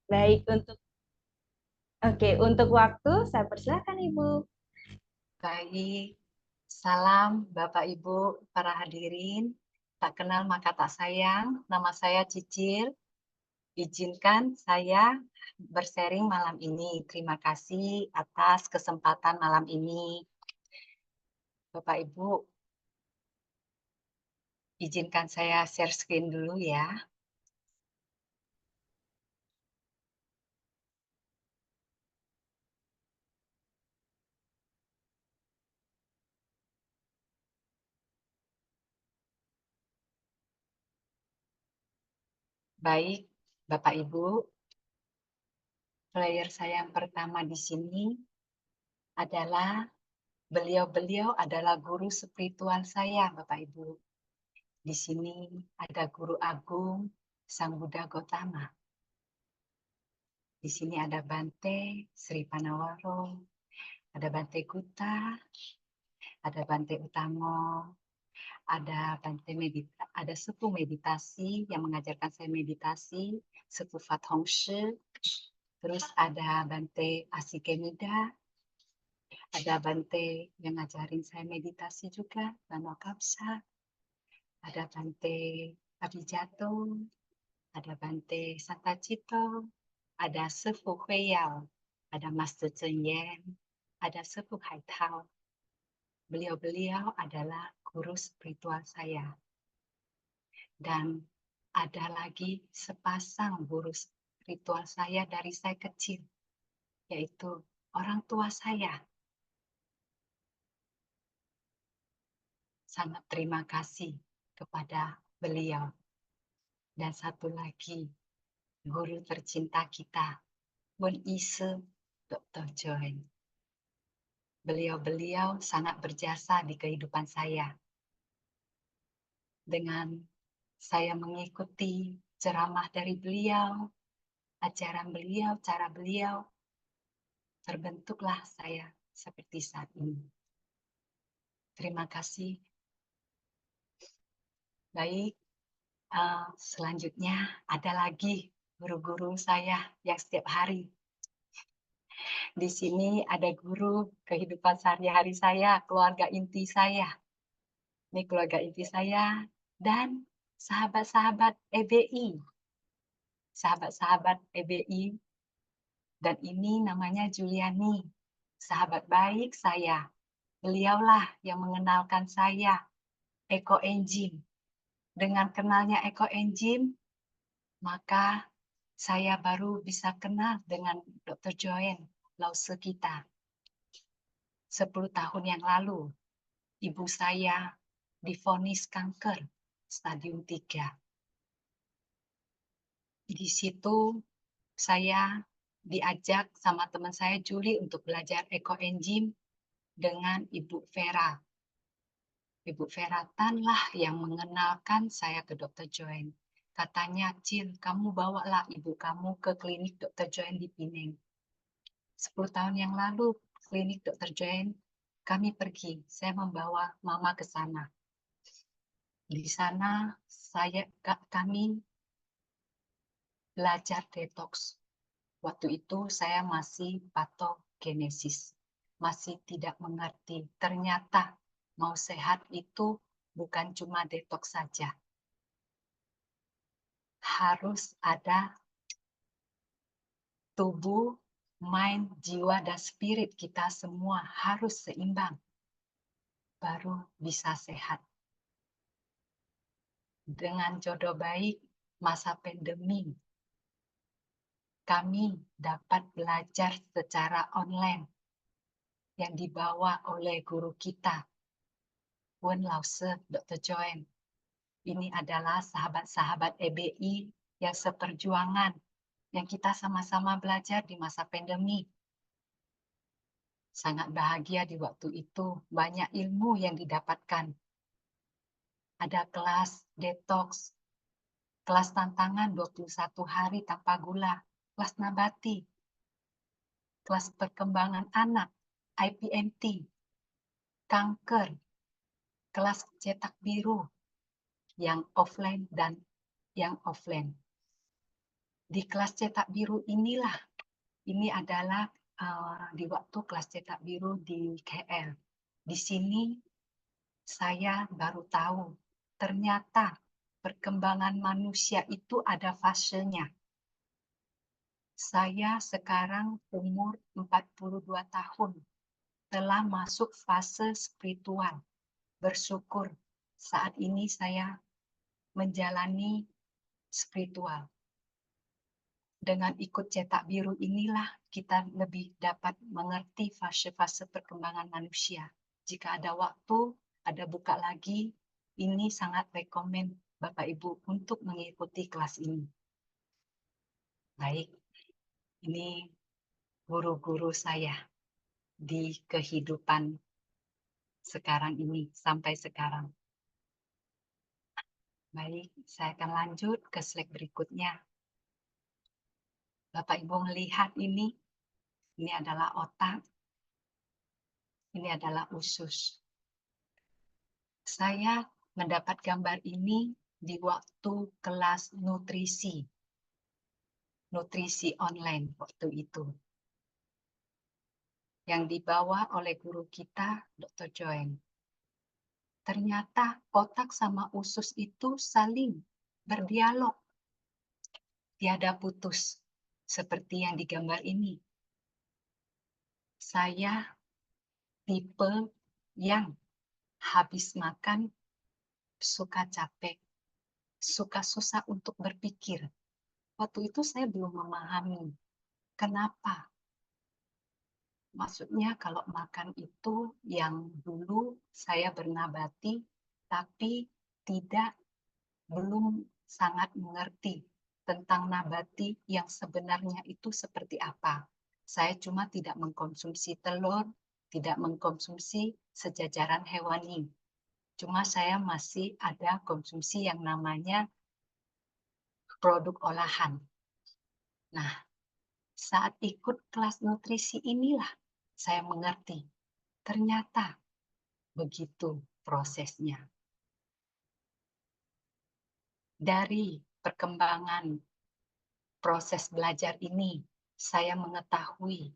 Baik, untuk waktu saya persilakan Ibu. Baik, salam Bapak Ibu para hadirin. Tak kenal maka tak sayang, nama saya Cicil. Izinkan saya bersharing malam ini. Terima kasih atas kesempatan malam ini. Bapak Ibu, izinkan saya share screen dulu ya. Baik, Bapak Ibu, player saya yang pertama di sini adalah beliau-beliau adalah guru spiritual saya, Bapak Ibu. Di sini ada Guru Agung Sang Buddha Gotama. Di sini ada Bante Sri Panawaro, ada Bante Gutta, ada Bante Utamo, ada sepuh meditasi yang mengajarkan saya meditasi, sepuh Fat Hong Shi. Terus ada Bante Asikemida, ada Bante yang ngajarin saya meditasi juga, Bano Kapsa, ada Bante Abijato, ada Bante Santacito, ada Sepuh Huiyao, ada Master Cheng Yen, ada Sepuh Haitao. Beliau-beliau adalah guru spiritual saya. Dan ada lagi sepasang guru spiritual saya dari saya kecil, yaitu orang tua saya. Sangat terima kasih kepada beliau. Dan satu lagi, guru tercinta kita, Bun Ise Dr. Joy. Beliau-beliau sangat berjasa di kehidupan saya. Dengan saya mengikuti ceramah dari beliau, ajaran beliau, cara beliau, terbentuklah saya seperti saat ini. Terima kasih. Baik, selanjutnya ada lagi guru-guru saya yang setiap hari. Di sini ada guru kehidupan sehari-hari saya, keluarga inti saya. Ini keluarga inti saya dan sahabat-sahabat EBI. Sahabat-sahabat EBI. Dan ini namanya Juliani, sahabat baik saya. Beliaulah yang mengenalkan saya Eco Engine. Dengan kenalnya Eco Engine, maka saya baru bisa kenal dengan Dr. Joen, lause kita. 10 tahun yang lalu, ibu saya divonis kanker stadium 3. Di situ saya diajak sama teman saya Julie untuk belajar Eco Engine dengan Ibu Vera. Ibu Vera Tan lah yang mengenalkan saya ke Dr. Joen. Katanya, Cil, kamu bawalah ibu kamu ke klinik Dr. Joen di Pineng. 10 tahun yang lalu, klinik Dr. Joen, kami pergi. Saya membawa mama ke sana. Di sana, kami belajar detox. Waktu itu saya masih patogenesis. Masih tidak mengerti. Ternyata mau sehat itu bukan cuma detox saja. Harus ada tubuh, mind, jiwa, dan spirit kita semua harus seimbang. Baru bisa sehat. Dengan jodoh baik, masa pandemi, kami dapat belajar secara online yang dibawa oleh guru kita, Wen Lause, Dr. Joen. Ini adalah sahabat-sahabat EBI yang seperjuangan, yang kita sama-sama belajar di masa pandemi. Sangat bahagia di waktu itu, banyak ilmu yang didapatkan. Ada kelas detox, kelas tantangan 21 hari tanpa gula, kelas nabati, kelas perkembangan anak, IPMT, kanker, kelas cetak biru, yang offline dan yang offline. Di kelas cetak biru inilah, ini adalah di waktu kelas cetak biru di KL. Di sini saya baru tahu ternyata perkembangan manusia itu ada fasenya. Saya sekarang umur 42 tahun, telah masuk fase spiritual. Bersyukur saat ini saya menjalani spiritual. Dengan ikut cetak biru inilah kita lebih dapat mengerti fase-fase perkembangan manusia. Jika ada waktu, ada buka lagi, ini sangat rekomen Bapak Ibu untuk mengikuti kelas ini. Baik, ini guru-guru saya di kehidupan sekarang ini, sampai sekarang. Baik, saya akan lanjut ke slide berikutnya. Bapak Ibu melihat ini adalah otak, ini adalah usus. Saya mendapat gambar ini di waktu kelas nutrisi online waktu itu. Yang dibawa oleh guru kita, Dr. Joen. Ternyata otak sama usus itu saling berdialog. Tiada putus, seperti yang digambar ini. Saya tipe yang habis makan suka capek, suka susah untuk berpikir. Waktu itu saya belum memahami kenapa. Maksudnya kalau makan itu yang dulu saya bernabati, tapi belum sangat mengerti tentang nabati yang sebenarnya itu seperti apa. Saya cuma tidak mengkonsumsi telur, tidak mengkonsumsi sejajaran hewani. Cuma saya masih ada konsumsi yang namanya produk olahan. Nah, saat ikut kelas nutrisi inilah saya mengerti. Ternyata begitu prosesnya. Dari perkembangan proses belajar ini, saya mengetahui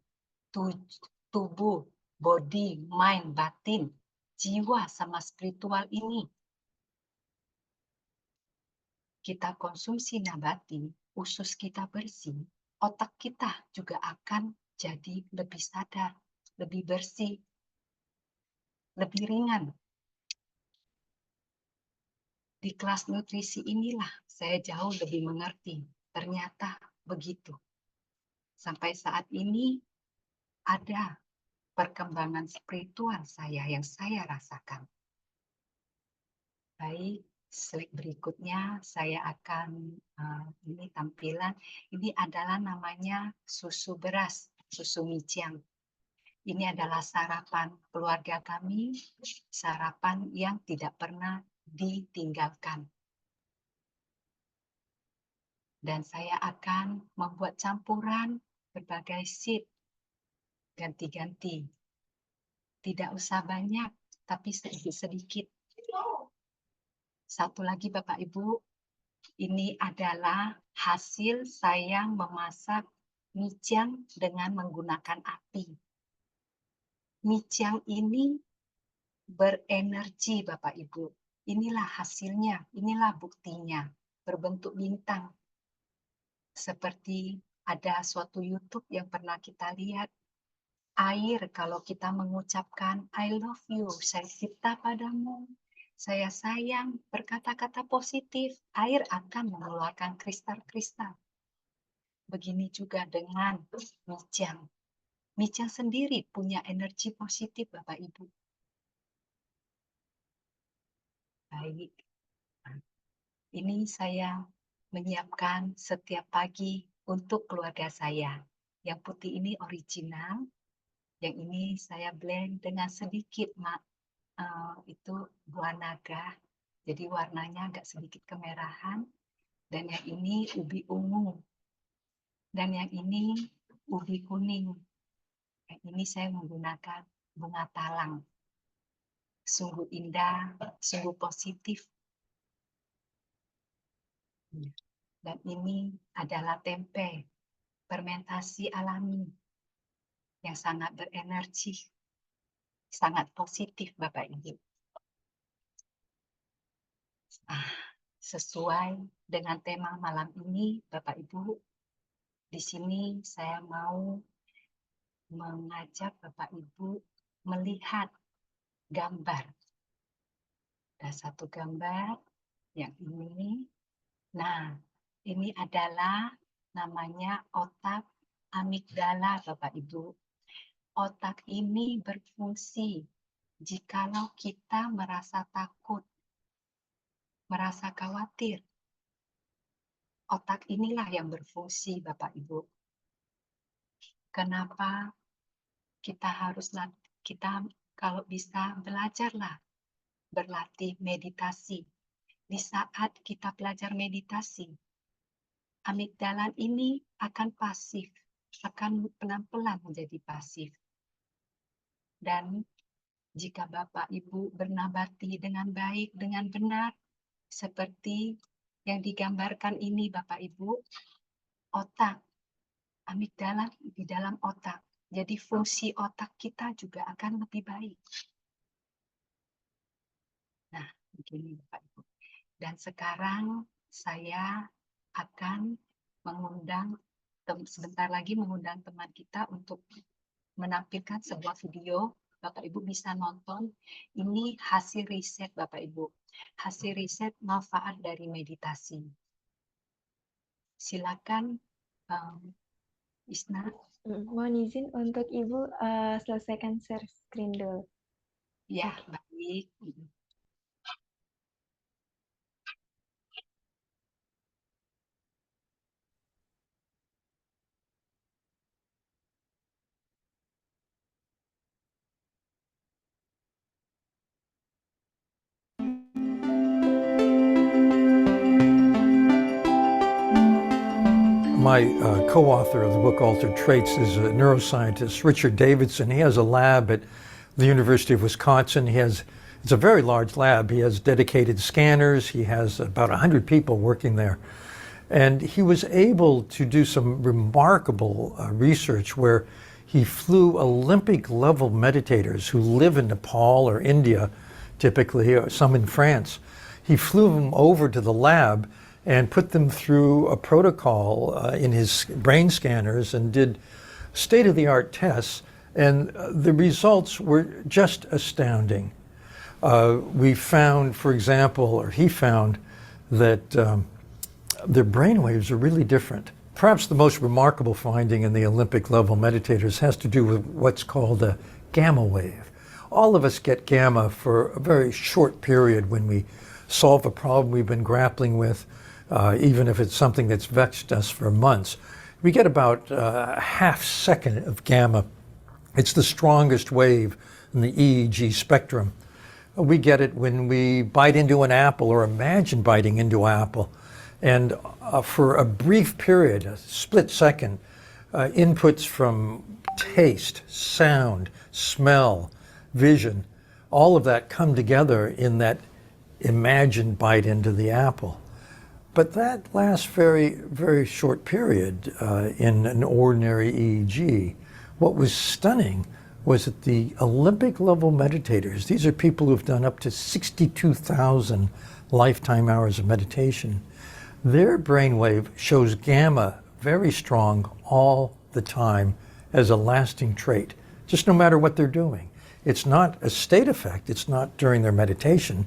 tubuh, body, mind, batin, jiwa sama spiritual ini. Kita konsumsi nabati, usus kita bersih, otak kita juga akan jadi lebih sadar, lebih bersih, lebih ringan. Di kelas nutrisi inilah saya jauh lebih mengerti. Ternyata begitu. Sampai saat ini ada perkembangan spiritual saya yang saya rasakan. Baik, slide berikutnya saya akan ini tampilan. Ini adalah namanya susu beras, susu micang. Ini adalah sarapan keluarga kami, sarapan yang tidak pernah ditinggalkan. Dan saya akan membuat campuran berbagai seed ganti-ganti. Tidak usah banyak, tapi sedikit-sedikit. Satu lagi Bapak Ibu, ini adalah hasil saya memasak micang dengan menggunakan api. Micang ini berenergi Bapak Ibu. Inilah hasilnya, inilah buktinya. Berbentuk bintang. Seperti ada suatu YouTube yang pernah kita lihat. Air, kalau kita mengucapkan I love you, saya cinta padamu, saya sayang, berkata-kata positif, air akan mengeluarkan kristal-kristal. Begini juga dengan micang. Micang sendiri punya energi positif, Bapak Ibu. Baik. Ini saya menyiapkan setiap pagi untuk keluarga saya. Yang putih ini original, yang ini saya blend dengan sedikit itu buah naga, jadi warnanya agak sedikit kemerahan. Dan yang ini ubi ungu, dan yang ini ubi kuning. Yang ini saya menggunakan bunga talang. Sungguh indah, sungguh positif. Dan ini adalah tempe, fermentasi alami yang sangat berenergi, sangat positif Bapak Ibu. Sesuai dengan tema malam ini Bapak Ibu, di sini saya mau mengajak Bapak Ibu melihat gambar. Ada satu gambar yang ini. Nah, ini adalah namanya otak amigdala Bapak Ibu. Otak ini berfungsi jikalau kita merasa takut, merasa khawatir. Otak inilah yang berfungsi Bapak Ibu. Kenapa kita kalau bisa belajarlah berlatih meditasi. Di saat kita belajar meditasi, amigdala ini akan pasif, akan pelan-pelan menjadi pasif. Dan jika Bapak Ibu bernabati dengan baik, dengan benar, seperti yang digambarkan ini Bapak Ibu, otak, amigdala di dalam otak. Jadi fungsi otak kita juga akan lebih baik. Nah, begini Bapak Ibu. Dan sekarang saya akan sebentar lagi mengundang teman kita untuk menampilkan sebuah video. Bapak Ibu bisa nonton. Ini hasil riset Bapak Ibu. Hasil riset manfaat dari meditasi. Silakan Isna. Mohon izin untuk Ibu selesaikan share screen dulu. Ya, baik. My co-author of the book Altered Traits is a neuroscientist, Richard Davidson. He has a lab at the University of Wisconsin. It's a very large lab. He has dedicated scanners. He has about 100 people working there. And he was able to do some remarkable research where he flew Olympic level meditators who live in Nepal or India, typically, or some in France. He flew them over to the lab and put them through a protocol in his brain scanners and did state-of-the-art tests, and the results were just astounding. We found, for example, or he found, that their brainwaves are really different. Perhaps the most remarkable finding in the Olympic level meditators has to do with what's called a gamma wave. All of us get gamma for a very short period when we solve a problem we've been grappling with, even if it's something that's vexed us for months. We get about a half second of gamma. It's the strongest wave in the EEG spectrum. We get it when we bite into an apple or imagine biting into an apple. And for a brief period, a split second, inputs from taste, sound, smell, vision, all of that come together in that imagined bite into the apple. But that lasts very, very short period in an ordinary EEG. What was stunning was that the Olympic level meditators, these are people who've done up to 62,000 lifetime hours of meditation, their brainwave shows gamma very strong all the time as a lasting trait, just no matter what they're doing. It's not a state effect, it's not during their meditation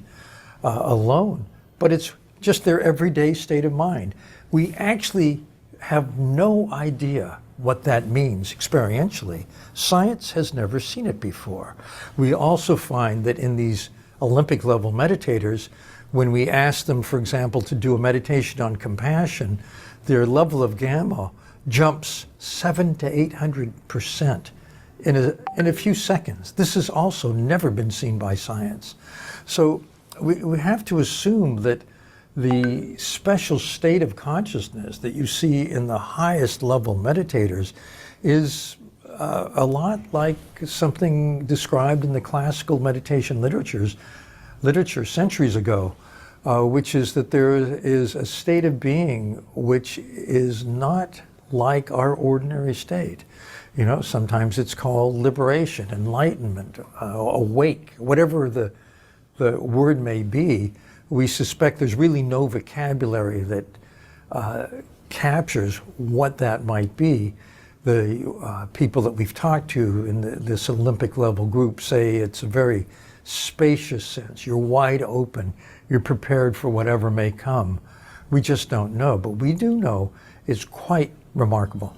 alone, but it's just their everyday state of mind. We actually have no idea what that means experientially. Science has never seen it before. We also find that in these Olympic level meditators, when we ask them, for example, to do a meditation on compassion, their level of gamma jumps 700 to 800% in a few seconds. This has also never been seen by science. So we have to assume that the special state of consciousness that you see in the highest level meditators is a lot like something described in the classical meditation literature centuries ago, which is that there is a state of being which is not like our ordinary state. You know, sometimes it's called liberation, enlightenment, awake, whatever the word may be. We suspect there's really no vocabulary that captures what that might be. The people that we've talked to in this Olympic level group say it's a very spacious sense. You're wide open. You're prepared for whatever may come. We just don't know, but we do know it's quite remarkable.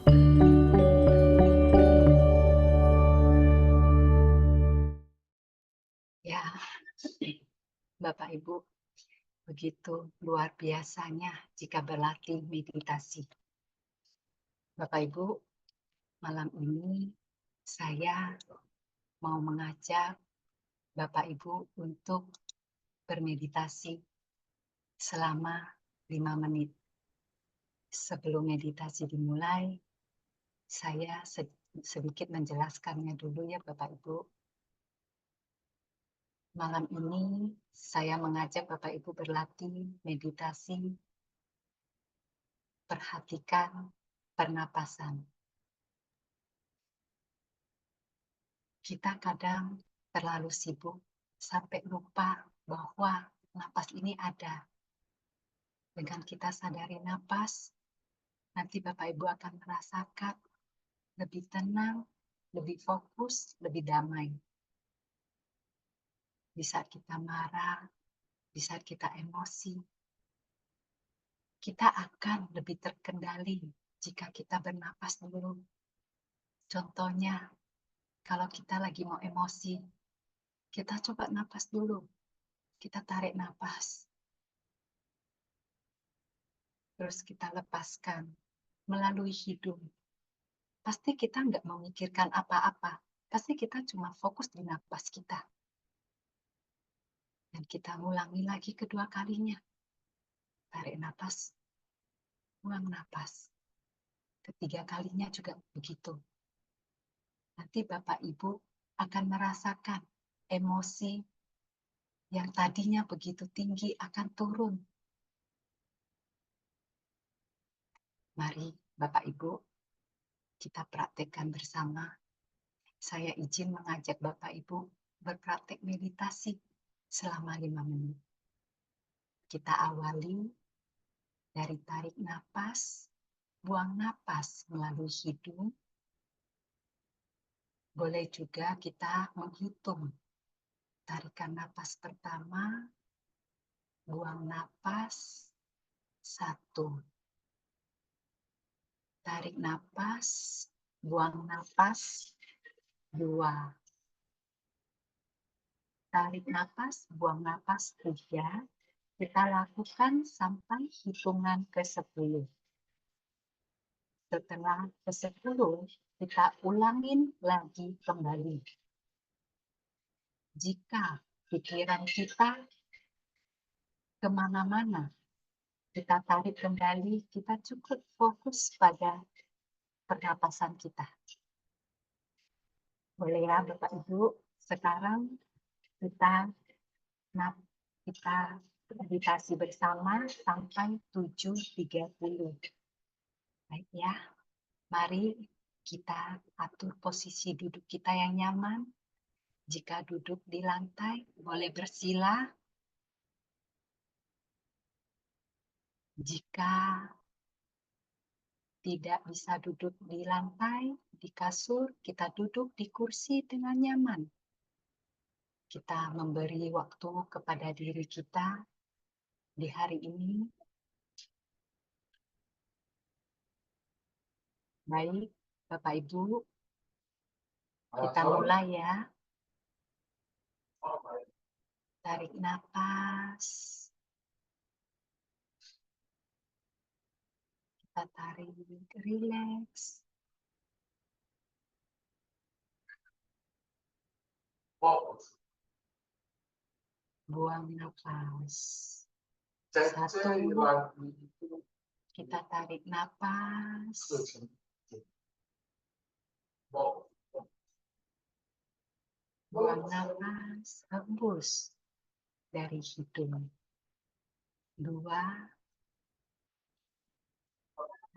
Ya, Bapak Ibu, begitu luar biasanya jika berlatih meditasi. Bapak Ibu, malam ini saya mau mengajak Bapak Ibu untuk bermeditasi selama 5 menit. Sebelum meditasi dimulai, saya sedikit menjelaskannya dulu ya Bapak Ibu. Malam ini saya mengajak Bapak Ibu berlatih meditasi, perhatikan pernapasan. Kita kadang terlalu sibuk sampai lupa bahwa napas ini ada. Dengan kita sadari napas, nanti Bapak Ibu akan merasakan lebih tenang, lebih fokus, lebih damai. Di saat kita marah, di saat kita emosi, kita akan lebih terkendali jika kita bernapas dulu. Contohnya, kalau kita lagi mau emosi, kita coba napas dulu. Kita tarik napas. Terus kita lepaskan melalui hidung. Pasti kita nggak memikirkan apa-apa. Pasti kita cuma fokus di napas kita. Dan kita ulangi lagi kedua kalinya. Tarik napas, buang napas. Ketiga kalinya juga begitu. Nanti Bapak Ibu akan merasakan emosi yang tadinya begitu tinggi akan turun. Mari Bapak Ibu, kita praktekkan bersama. Saya izin mengajak Bapak Ibu berpraktek meditasi selama 5 menit. Kita awali dari tarik napas, buang napas melalui hidung. Boleh juga kita menghitung. Tarikan napas pertama, buang napas, 1. Tarik napas, buang napas, 2. Tarik napas, buang napas, 3. Kita lakukan sampai hitungan ke-10. Setelah ke-10, kita ulangin lagi kembali. Jika pikiran kita kemana-mana, kita tarik kembali, kita cukup fokus pada pernapasan kita. Boleh ya Bapak Ibu, sekarang kita meditasi bersama sampai 7.30. Baik ya, mari kita atur posisi duduk kita yang nyaman. Jika duduk di lantai, boleh bersila. Jika tidak bisa duduk di lantai, di kasur, kita duduk di kursi dengan nyaman. Kita memberi waktu kepada diri kita di hari ini. Baik, Bapak Ibu, kita mulai ya. Tarik napas. Kita tarik, rileks. Buang napas. 1. Kita tarik napas. Buang napas, hembus dari hidung. 2.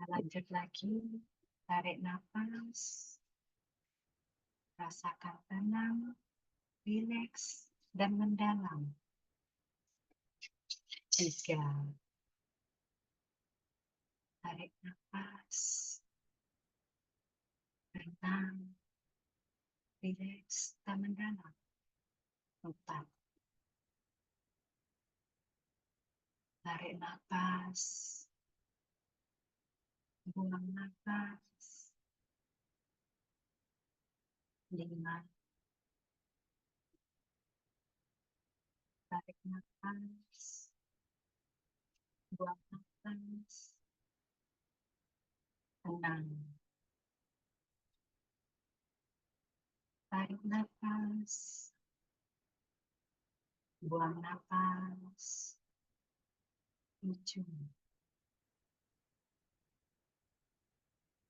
Lanjut lagi. Tarik nafas. Rasakan tenang, rileks, dan mendalam. 3. Tarik nafas. Tenang, rileks, dan mendalam. 4. Tarik nafas. Buang nafas. 5. Tarik nafas. Buang nafas. 6. Tarik nafas. Buang nafas. 7.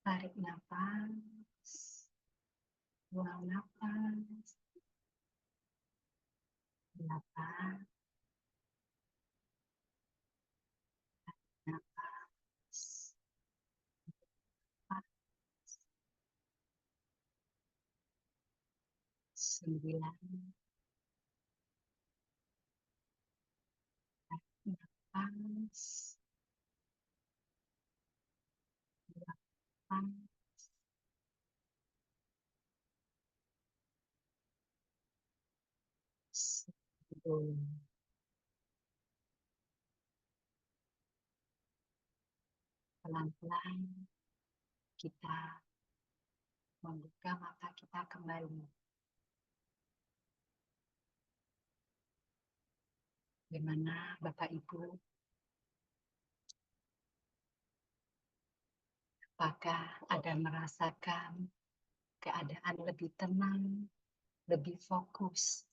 Tarik nafas. Buang nafas. 8. Nafas. 9. Nafas. 8. 10. Pelan-pelan kita membuka mata kita kembali. Gimana Bapak Ibu? Apakah ada merasakan keadaan lebih tenang, lebih fokus?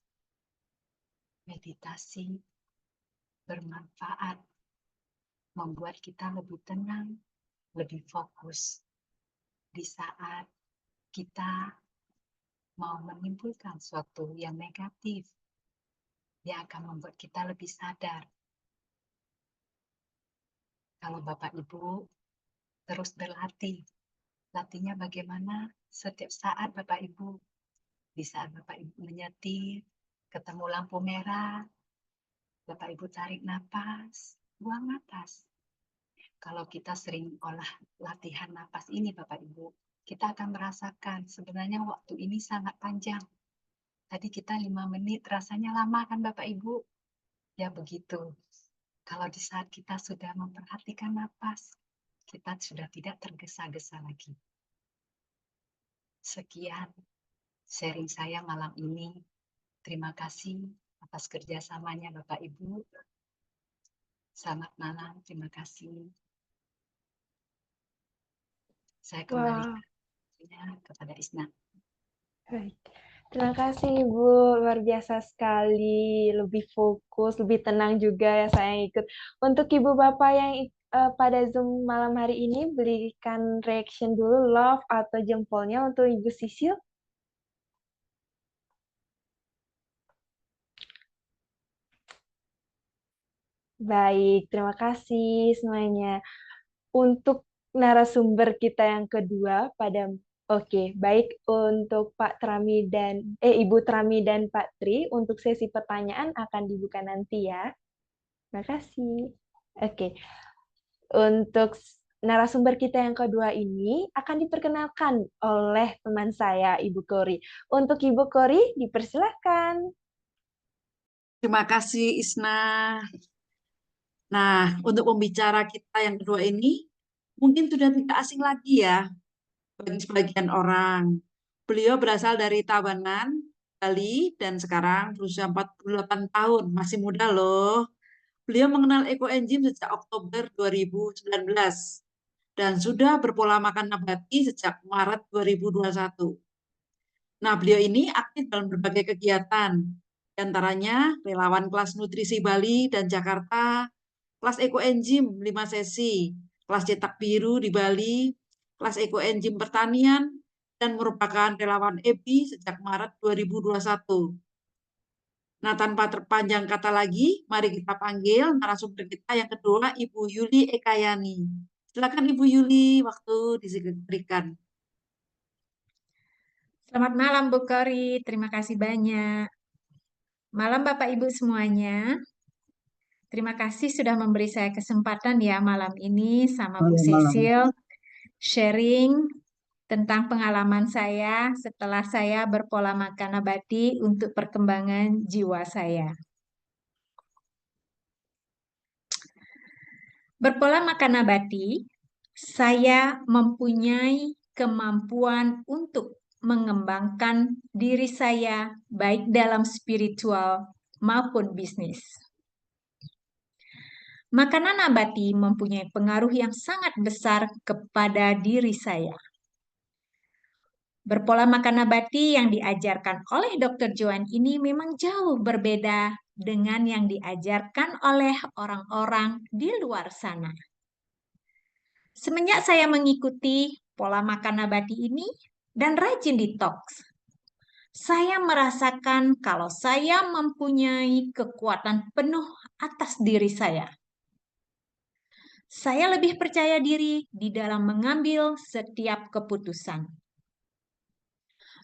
Meditasi bermanfaat, membuat kita lebih tenang, lebih fokus di saat kita mau menimbulkan suatu yang negatif yang akan membuat kita lebih sadar. Kalau Bapak Ibu terus berlatih, latihnya bagaimana? Setiap saat Bapak Ibu, di saat Bapak Ibu menyetir, ketemu lampu merah, Bapak Ibu tarik napas, buang napas. Kalau kita sering olah latihan napas ini Bapak Ibu, kita akan merasakan sebenarnya waktu ini sangat panjang. Tadi kita 5 menit, rasanya lama kan Bapak Ibu? Ya begitu. Kalau di saat kita sudah memperhatikan napas, kita sudah tidak tergesa-gesa lagi. Sekian sharing saya malam ini. Terima kasih atas kerjasamanya Bapak Ibu. Selamat malam, terima kasih. Saya kembali kepada Isna. Baik. Terima kasih Ibu, luar biasa sekali, lebih fokus, lebih tenang juga ya saya ikut. Untuk Ibu Bapak yang pada Zoom malam hari ini, berikan reaction dulu, love atau jempolnya untuk Ibu Sisil. Baik, terima kasih semuanya. Untuk narasumber kita yang kedua pada baik untuk Pak Trami dan Ibu Trami dan Pak Tri untuk sesi pertanyaan akan dibuka nanti ya. Terima kasih. Oke. Untuk narasumber kita yang kedua ini akan diperkenalkan oleh teman saya Ibu Kori. Untuk Ibu Kori dipersilakan. Terima kasih Isna. Nah, untuk pembicara kita yang kedua ini mungkin sudah tidak asing lagi ya bagi sebagian orang. Beliau berasal dari Tabanan, Bali, dan sekarang berusia 48 tahun, masih muda loh. Beliau mengenal ekoenzim sejak Oktober 2019 dan sudah berpola makan nabati sejak Maret 2021. Nah, beliau ini aktif dalam berbagai kegiatan, di antaranya relawan kelas nutrisi Bali dan Jakarta, kelas ekoenzim 5 sesi, kelas cetak biru di Bali, kelas ekoenzim pertanian, dan merupakan relawan EBI sejak Maret 2021. Nah, tanpa terpanjang kata lagi, mari kita panggil narasumber kita yang kedua, Ibu Yuli Ekayani. Silakan Ibu Yuli, waktu diberikan. Selamat malam Bu Kori, terima kasih banyak. Malam Bapak Ibu semuanya. Terima kasih sudah memberi saya kesempatan ya malam ini sama Bu Cecil sharing tentang pengalaman saya setelah saya berpola makan nabati untuk perkembangan jiwa saya. Berpola makan nabati, saya mempunyai kemampuan untuk mengembangkan diri saya baik dalam spiritual maupun bisnis. Makanan nabati mempunyai pengaruh yang sangat besar kepada diri saya. Berpola makan nabati yang diajarkan oleh Dr. Joan ini memang jauh berbeda dengan yang diajarkan oleh orang-orang di luar sana. Semenjak saya mengikuti pola makan nabati ini dan rajin detox, saya merasakan kalau saya mempunyai kekuatan penuh atas diri saya. Saya lebih percaya diri di dalam mengambil setiap keputusan.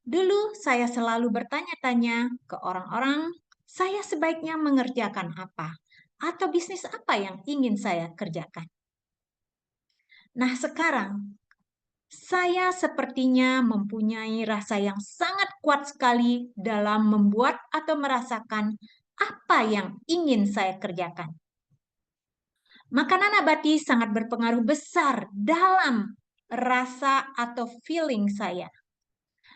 Dulu saya selalu bertanya-tanya ke orang-orang, saya sebaiknya mengerjakan apa atau bisnis apa yang ingin saya kerjakan. Nah, sekarang saya sepertinya mempunyai rasa yang sangat kuat sekali dalam membuat atau merasakan apa yang ingin saya kerjakan. Makanan nabati sangat berpengaruh besar dalam rasa atau feeling saya.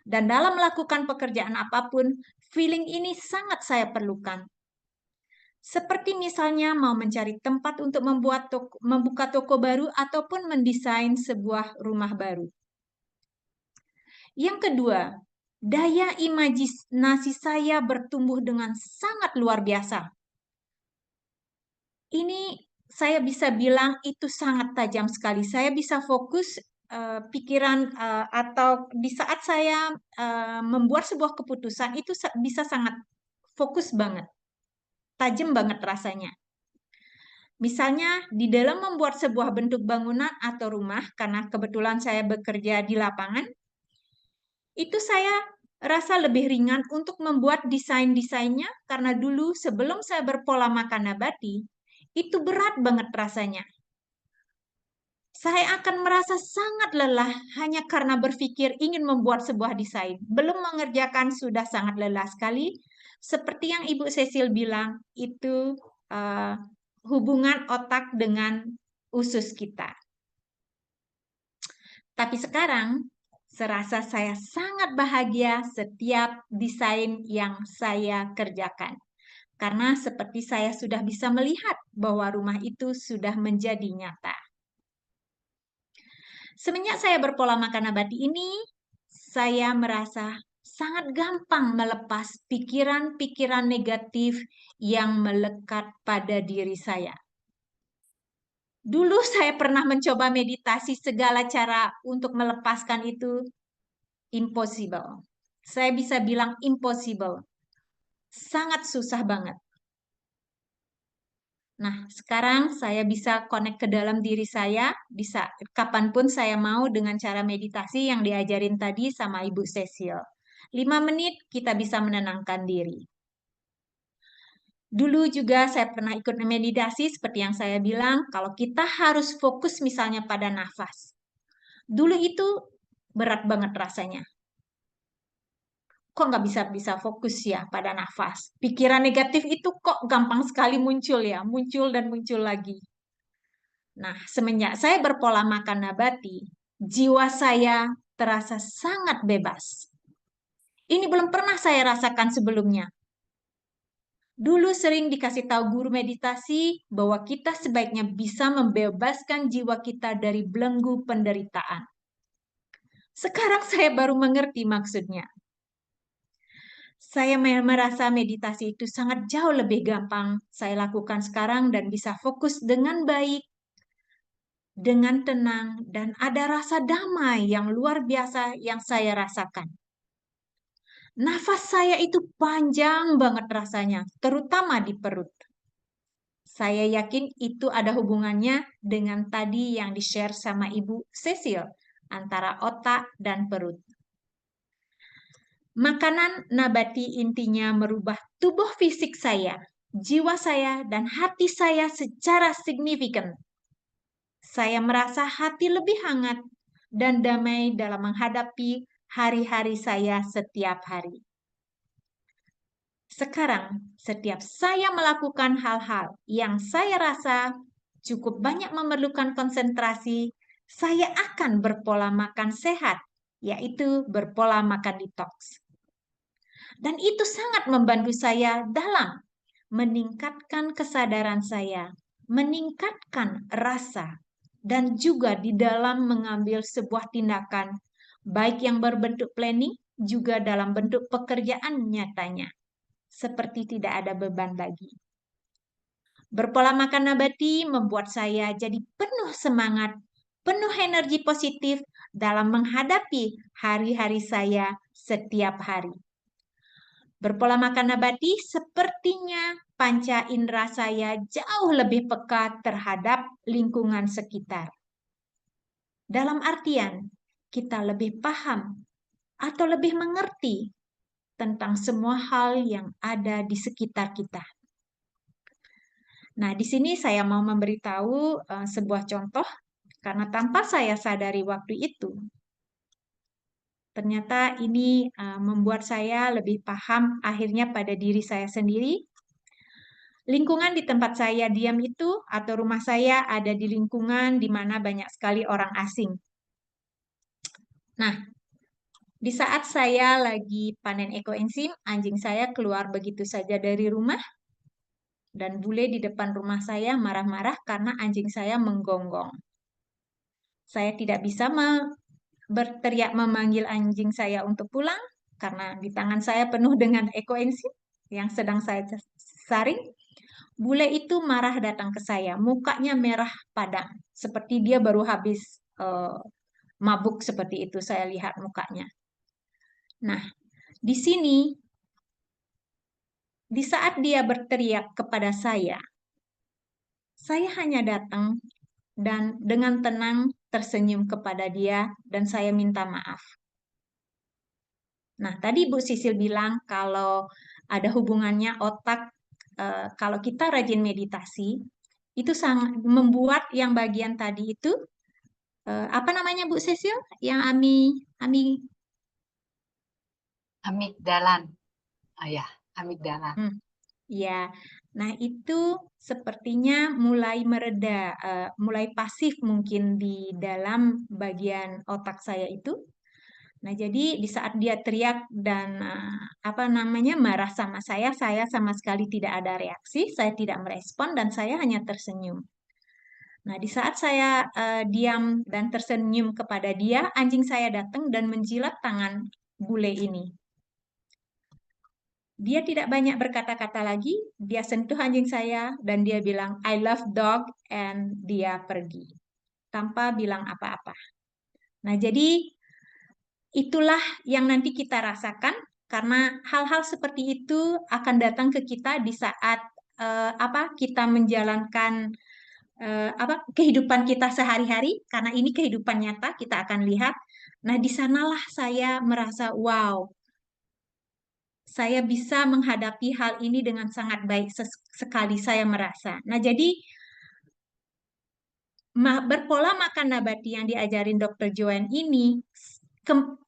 Dan dalam melakukan pekerjaan apapun, feeling ini sangat saya perlukan. Seperti misalnya mau mencari tempat untuk membuka toko baru ataupun mendesain sebuah rumah baru. Yang kedua, daya imajinasi saya bertumbuh dengan sangat luar biasa. Ini saya bisa bilang itu sangat tajam sekali. Saya bisa fokus pikiran atau di saat saya membuat sebuah keputusan itu bisa sangat fokus banget, tajam banget rasanya. Misalnya di dalam membuat sebuah bentuk bangunan atau rumah, karena kebetulan saya bekerja di lapangan, itu saya rasa lebih ringan untuk membuat desain-desainnya karena dulu sebelum saya berpola makan nabati, itu berat banget rasanya. Saya akan merasa sangat lelah hanya karena berpikir ingin membuat sebuah desain. Belum mengerjakan sudah sangat lelah sekali. Seperti yang Ibu Cecil bilang, itu hubungan otak dengan usus kita. Tapi sekarang, serasa saya sangat bahagia setiap desain yang saya kerjakan. Karena seperti saya sudah bisa melihat bahwa rumah itu sudah menjadi nyata. Semenjak saya berpola makan nabati ini, saya merasa sangat gampang melepas pikiran-pikiran negatif yang melekat pada diri saya. Dulu saya pernah mencoba meditasi segala cara untuk melepaskan itu, impossible. Saya bisa bilang impossible. Sangat susah banget. Nah, sekarang saya bisa connect ke dalam diri saya, bisa kapanpun saya mau dengan cara meditasi yang diajarin tadi sama Ibu Cecil. 5 menit kita bisa menenangkan diri. Dulu juga saya pernah ikut meditasi seperti yang saya bilang, kalau kita harus fokus misalnya pada nafas. Dulu itu berat banget rasanya. Kok nggak bisa fokus ya pada nafas? Pikiran negatif itu kok gampang sekali muncul ya, muncul dan muncul lagi. Nah, semenjak saya berpola makan nabati, jiwa saya terasa sangat bebas. Ini belum pernah saya rasakan sebelumnya. Dulu sering dikasih tahu guru meditasi bahwa kita sebaiknya bisa membebaskan jiwa kita dari belenggu penderitaan. Sekarang saya baru mengerti maksudnya. Saya merasa meditasi itu sangat jauh lebih gampang saya lakukan sekarang dan bisa fokus dengan baik, dengan tenang, dan ada rasa damai yang luar biasa yang saya rasakan. Nafas saya itu panjang banget rasanya, terutama di perut. Saya yakin itu ada hubungannya dengan tadi yang di-share sama Ibu Cecil, antara otak dan perut. Makanan nabati intinya merubah tubuh fisik saya, jiwa saya, dan hati saya secara signifikan. Saya merasa hati lebih hangat dan damai dalam menghadapi hari-hari saya setiap hari. Sekarang, setiap saya melakukan hal-hal yang saya rasa cukup banyak memerlukan konsentrasi, saya akan berpola makan sehat, yaitu berpola makan detox. Dan itu sangat membantu saya dalam meningkatkan kesadaran saya, meningkatkan rasa, dan juga di dalam mengambil sebuah tindakan, baik yang berbentuk planning, juga dalam bentuk pekerjaan nyatanya. Seperti tidak ada beban lagi. Berpola makan nabati membuat saya jadi penuh semangat, penuh energi positif dalam menghadapi hari-hari saya setiap hari. Berpola makan nabati sepertinya panca indera saya jauh lebih peka terhadap lingkungan sekitar. Dalam artian, kita lebih paham atau lebih mengerti tentang semua hal yang ada di sekitar kita. Nah, di sini saya mau memberitahu sebuah contoh, karena tanpa saya sadari waktu itu, ternyata ini membuat saya lebih paham akhirnya pada diri saya sendiri. Lingkungan di tempat saya diam itu, atau rumah saya ada di lingkungan di mana banyak sekali orang asing. Nah, di saat saya lagi panen ekoenzim, anjing saya keluar begitu saja dari rumah, dan bule di depan rumah saya marah-marah karena anjing saya menggonggong. Saya tidak bisa berteriak memanggil anjing saya untuk pulang karena di tangan saya penuh dengan ekoenzim yang sedang saya saring. Bule itu marah datang ke saya, mukanya merah padam, seperti dia baru habis mabuk, seperti itu saya lihat mukanya. Nah, di sini, di saat dia berteriak kepada saya hanya datang dan dengan tenang tersenyum kepada dia dan saya minta maaf. Nah, tadi Bu Sisil bilang kalau ada hubungannya otak, kalau kita rajin meditasi, itu sangat membuat yang bagian tadi itu, apa namanya Bu Sisil? Yang Ami Amigdalan. Oh ya, amigdala. ya. Nah, itu sepertinya mulai mereda, mulai pasif mungkin di dalam bagian otak saya itu. Nah, jadi di saat dia teriak dan apa namanya marah sama saya sama sekali tidak ada reaksi, saya tidak merespon dan saya hanya tersenyum. Nah, di saat saya diam dan tersenyum kepada dia, anjing saya datang dan menjilat tangan bule ini. Dia tidak banyak berkata-kata lagi, dia sentuh anjing saya dan dia bilang, I love dog, and dia pergi. Tanpa bilang apa-apa. Nah, jadi itulah yang nanti kita rasakan karena hal-hal seperti itu akan datang ke kita di saat kita menjalankan kehidupan kita sehari-hari, karena ini kehidupan nyata kita akan lihat. Nah, di sanalah saya merasa wow, saya bisa menghadapi hal ini dengan sangat baik sekali saya merasa. Nah, jadi berpola makan nabati yang diajarin Dr. Joanne ini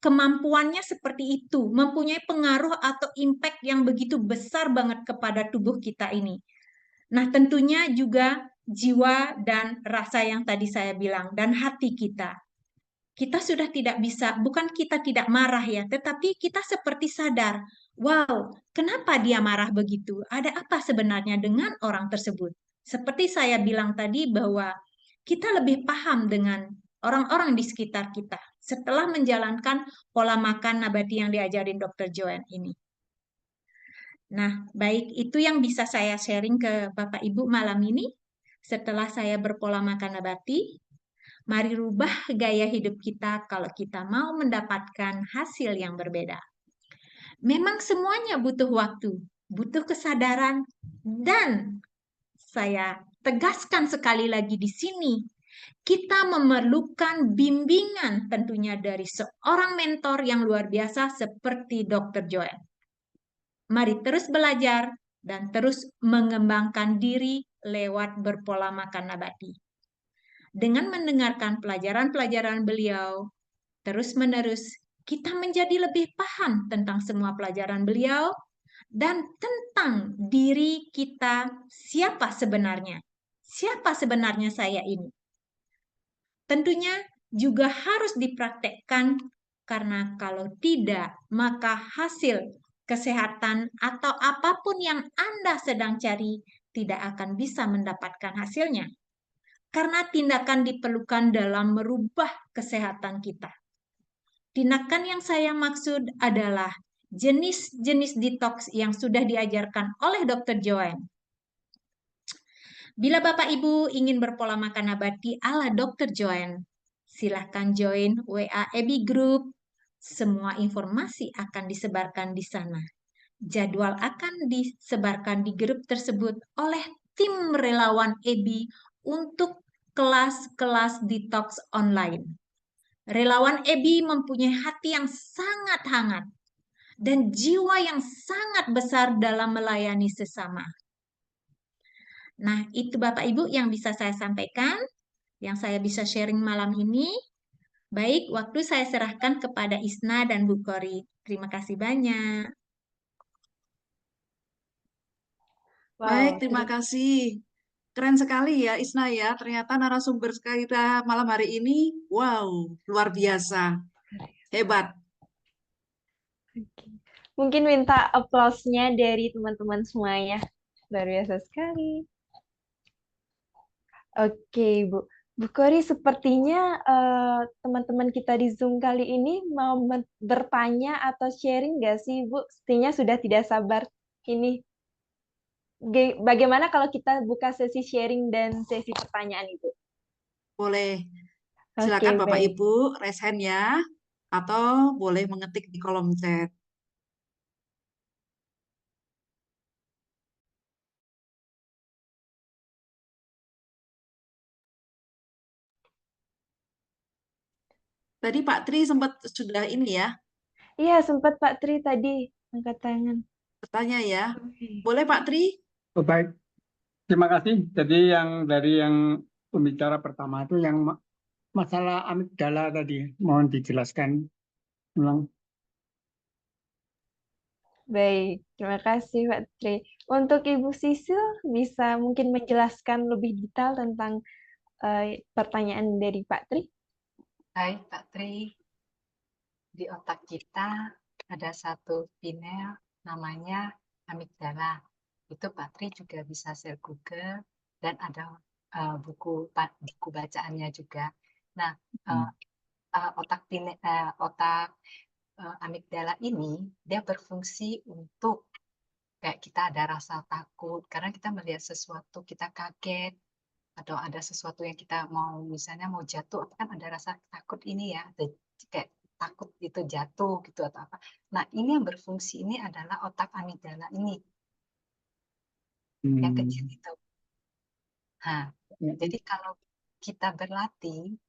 kemampuannya seperti itu, mempunyai pengaruh atau impact yang begitu besar banget kepada tubuh kita ini. Nah, tentunya juga jiwa dan rasa yang tadi saya bilang dan hati kita. Kita sudah tidak bisa, bukan kita tidak marah ya, tetapi kita seperti sadar, wow, kenapa dia marah begitu? Ada apa sebenarnya dengan orang tersebut? Seperti saya bilang tadi bahwa kita lebih paham dengan orang-orang di sekitar kita setelah menjalankan pola makan nabati yang diajarin Dr. Joanne ini. Nah, baik itu yang bisa saya sharing ke Bapak Ibu malam ini. Setelah saya berpola makan nabati, mari rubah gaya hidup kita kalau kita mau mendapatkan hasil yang berbeda. Memang semuanya butuh waktu, butuh kesadaran, dan saya tegaskan sekali lagi di sini, kita memerlukan bimbingan tentunya dari seorang mentor yang luar biasa seperti Dr. Joel. Mari terus belajar dan terus mengembangkan diri lewat berpola makan nabati. Dengan mendengarkan pelajaran-pelajaran beliau, terus-menerus kita menjadi lebih paham tentang semua pelajaran beliau dan tentang diri kita, siapa sebenarnya. Siapa sebenarnya saya ini? Tentunya juga harus dipraktekkan karena kalau tidak, maka hasil kesehatan atau apapun yang Anda sedang cari tidak akan bisa mendapatkan hasilnya. Karena tindakan diperlukan dalam merubah kesehatan kita. Tindakan yang saya maksud adalah jenis-jenis detox yang sudah diajarkan oleh Dr. Joanne. Bila Bapak Ibu ingin berpola makan nabati ala Dr. Joanne, silahkan join WA EBI Group. Semua informasi akan disebarkan di sana. Jadwal akan disebarkan di grup tersebut oleh tim relawan EBI untuk kelas-kelas detox online. Relawan EBI mempunyai hati yang sangat hangat dan jiwa yang sangat besar dalam melayani sesama. Nah, itu Bapak Ibu yang bisa saya sampaikan, yang saya bisa sharing malam ini. Baik, waktu saya serahkan kepada Isna dan Bu Kori. Terima kasih banyak. Baik, Wow, terima kasih. Keren sekali ya Isna ya. Ternyata narasumber kita malam hari ini, wow, luar biasa. Hebat. oke. Mungkin minta aplausnya dari teman-teman semuanya. Luar biasa sekali. Oke, Bu. Bu Kori, sepertinya teman-teman kita di Zoom kali ini mau bertanya atau sharing nggak sih, Bu? Sepertinya sudah tidak sabar. Ini bagaimana kalau kita buka sesi sharing dan sesi pertanyaan itu? Boleh. Oke, Silakan Bapak baik. Ibu raise hand ya. Atau boleh mengetik di kolom chat. Tadi Pak Tri sempat sudah ini ya, Iya, sempat Pak Tri tadi angkat tangan. bertanya ya. Oke. Boleh Pak Tri? Oh, baik, terima kasih. Jadi yang pembicara pertama itu yang masalah amigdala tadi, mohon dijelaskan ulang. Baik, terima kasih Pak Tri. Untuk Ibu Sisil, bisa mungkin menjelaskan lebih detail tentang pertanyaan dari Pak Tri? Hai Pak Tri, di otak kita ada satu pinel namanya amigdala. Itu Pak Tri juga bisa share Google dan ada buku bacaannya juga. Nah, otak amigdala ini dia berfungsi untuk kayak kita ada rasa takut karena kita melihat sesuatu kita kaget atau ada sesuatu yang kita mau misalnya mau jatuh apa kan ada rasa takut ini ya kayak takut itu jatuh gitu atau apa. Nah, ini yang berfungsi ini adalah otak amigdala ini yang kecil itu. Nah, jadi kalau kita berlatih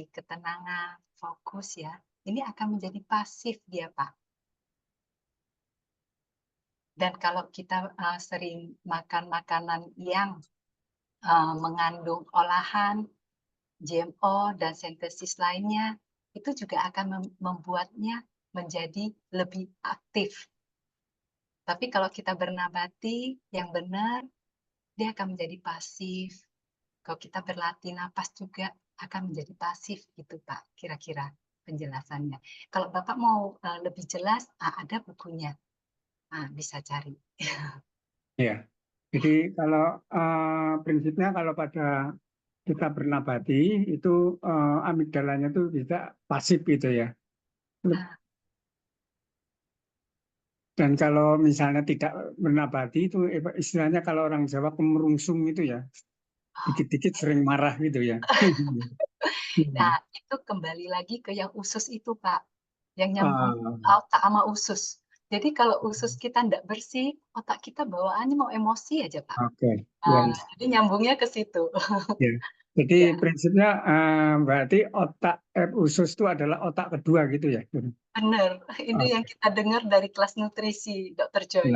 ketenangan, fokus ya, ini akan menjadi pasif dia, Pak. Dan kalau kita sering makan makanan yang mengandung olahan, GMO, dan sintesis lainnya, itu juga akan membuatnya menjadi lebih aktif. Tapi kalau kita bernabati yang benar, dia akan menjadi pasif. Kalau kita berlatih napas juga akan menjadi pasif gitu Pak, kira-kira penjelasannya. Kalau Bapak mau lebih jelas, ada bukunya, bisa cari. Ya, jadi kalau prinsipnya kalau pada kita bernabati itu amigdalanya itu bisa pasif gitu ya. Dan kalau misalnya tidak bernabati itu istilahnya kalau orang Jawa kemerungsung itu ya, dikit-dikit sering marah gitu ya. Nah, itu kembali lagi ke yang usus itu, Pak. Yang nyambung otak sama usus. Jadi kalau usus kita ndak bersih, otak kita bawaannya mau emosi aja, Pak. Oke, ya, Jadi nyambungnya ke situ. ya. Jadi Ya, prinsipnya berarti usus itu adalah otak kedua gitu ya. benar. Ini yang Oke, kita dengar dari kelas nutrisi, Dr. ya, Joy.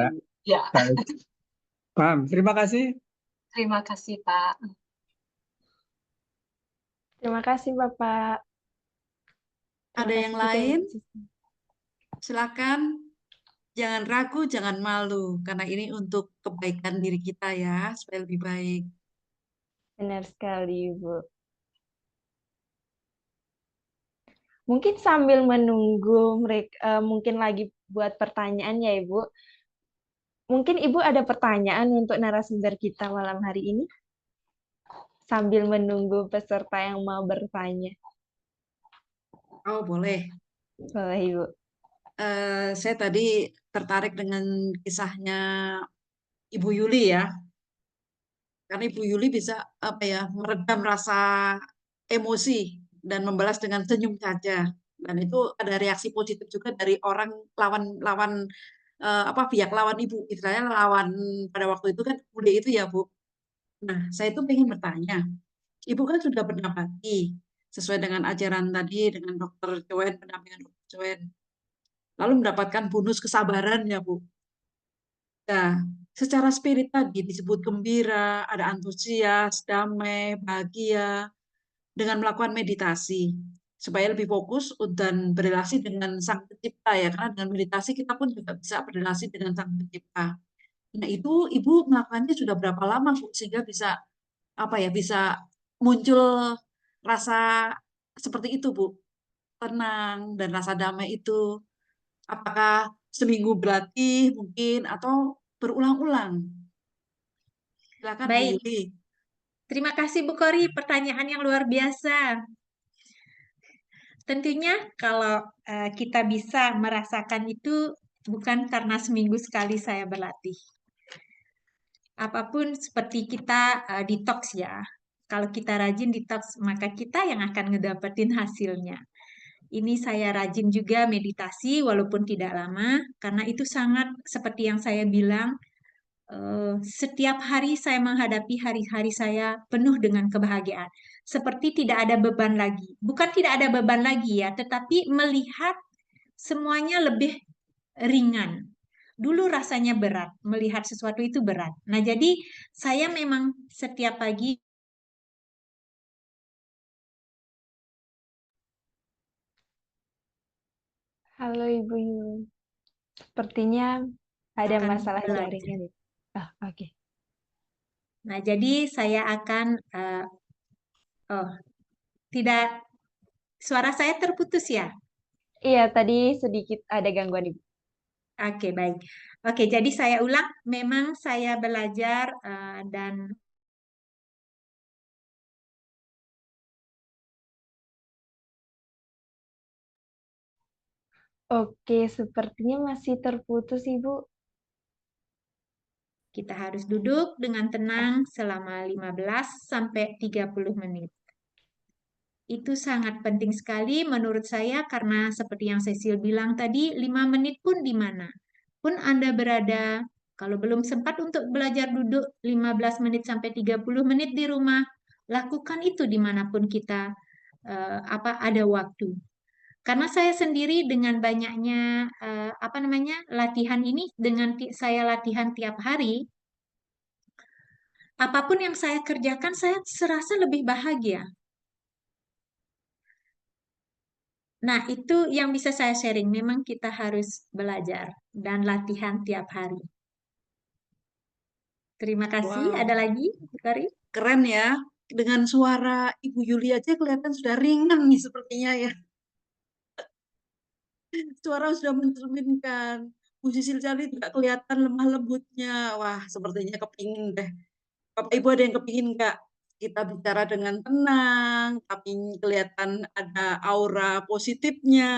Ya, baik. Paham. Terima kasih. terima kasih, Pak. Terima kasih, Bapak. Terima Ada yang kasih juga, lain? Ibu Susi. Silakan. Jangan ragu, jangan malu, karena ini untuk kebaikan diri kita ya, supaya lebih baik. Benar sekali, Ibu. Mungkin sambil menunggu mereka, mungkin lagi buat pertanyaan ya, Ibu. Mungkin Ibu ada pertanyaan untuk narasumber kita malam hari ini? Sambil menunggu peserta yang mau bertanya. Oh, boleh. Boleh, Ibu. Saya tadi tertarik dengan kisahnya Ibu Yuli ya, karena Ibu Yuli bisa apa ya meredam rasa emosi dan membalas dengan senyum saja. Dan itu ada reaksi positif juga dari orang lawan apa pihak lawan Ibu, istilahnya lawan pada waktu itu kan bule itu ya Bu. Nah, saya itu pengen bertanya, Ibu kan sudah bernabati sesuai dengan ajaran tadi dengan Dokter Joen, pendampingan Dokter Joen, lalu mendapatkan bonus kesabaran ya Bu. Nah, secara spirit tadi disebut gembira, ada antusias, damai, bahagia, dengan melakukan meditasi supaya lebih fokus dan berrelasi dengan Sang Pencipta ya, karena dengan meditasi kita pun juga bisa berrelasi dengan Sang Pencipta. Nah, itu Ibu melakukannya sudah berapa lama Bu sehingga bisa apa ya, bisa muncul rasa seperti itu Bu, tenang dan rasa damai itu. Apakah seminggu berlatih mungkin atau berulang-ulang? Silakan Bu Baik, Yuli. terima kasih Bu Kori, pertanyaan yang luar biasa. Tentunya kalau kita bisa merasakan itu bukan karena seminggu sekali saya berlatih. Apapun seperti kita detox ya. Kalau kita rajin detox, maka kita yang akan ngedapetin hasilnya. Ini saya rajin juga meditasi walaupun tidak lama, karena itu sangat seperti yang saya bilang, setiap hari saya menghadapi hari-hari saya penuh dengan kebahagiaan. Seperti tidak ada beban lagi. Bukan tidak ada beban lagi ya, tetapi melihat semuanya lebih ringan. Dulu rasanya berat, melihat sesuatu itu berat. Nah, jadi saya memang setiap pagi Halo, Ibu Yuli. Sepertinya ada akan masalah belajar. jaringan. Oke. Nah, jadi saya akan, oh, tidak, suara saya terputus ya? Iya, tadi sedikit ada gangguan, Ibu. Oke, baik. Oke, jadi saya ulang, memang saya belajar dan Oke, sepertinya masih terputus, Ibu. kita harus duduk dengan tenang selama 15 sampai 30 menit. Itu sangat penting sekali menurut saya karena seperti yang Cecil bilang tadi, 5 menit pun di mana pun Anda berada, kalau belum sempat untuk belajar duduk 15 menit sampai 30 menit di rumah, lakukan itu dimanapun kita ada waktu. Karena saya sendiri dengan banyaknya latihan ini, dengan saya latihan tiap hari, apapun yang saya kerjakan, saya serasa lebih bahagia. Nah, itu yang bisa saya sharing. Memang kita harus belajar dan latihan tiap hari. Terima kasih. Ada Wow, lagi, Bu Kari? keren ya. Dengan suara Ibu Yuli aja kelihatan sudah ringan nih sepertinya ya. Suara sudah mencerminkan. Bu Sisil Cali juga kelihatan lemah lembutnya. Wah, sepertinya kepingin deh. Bapak Ibu ada yang kepingin nggak? Kita bicara dengan tenang, tapi kelihatan ada aura positifnya,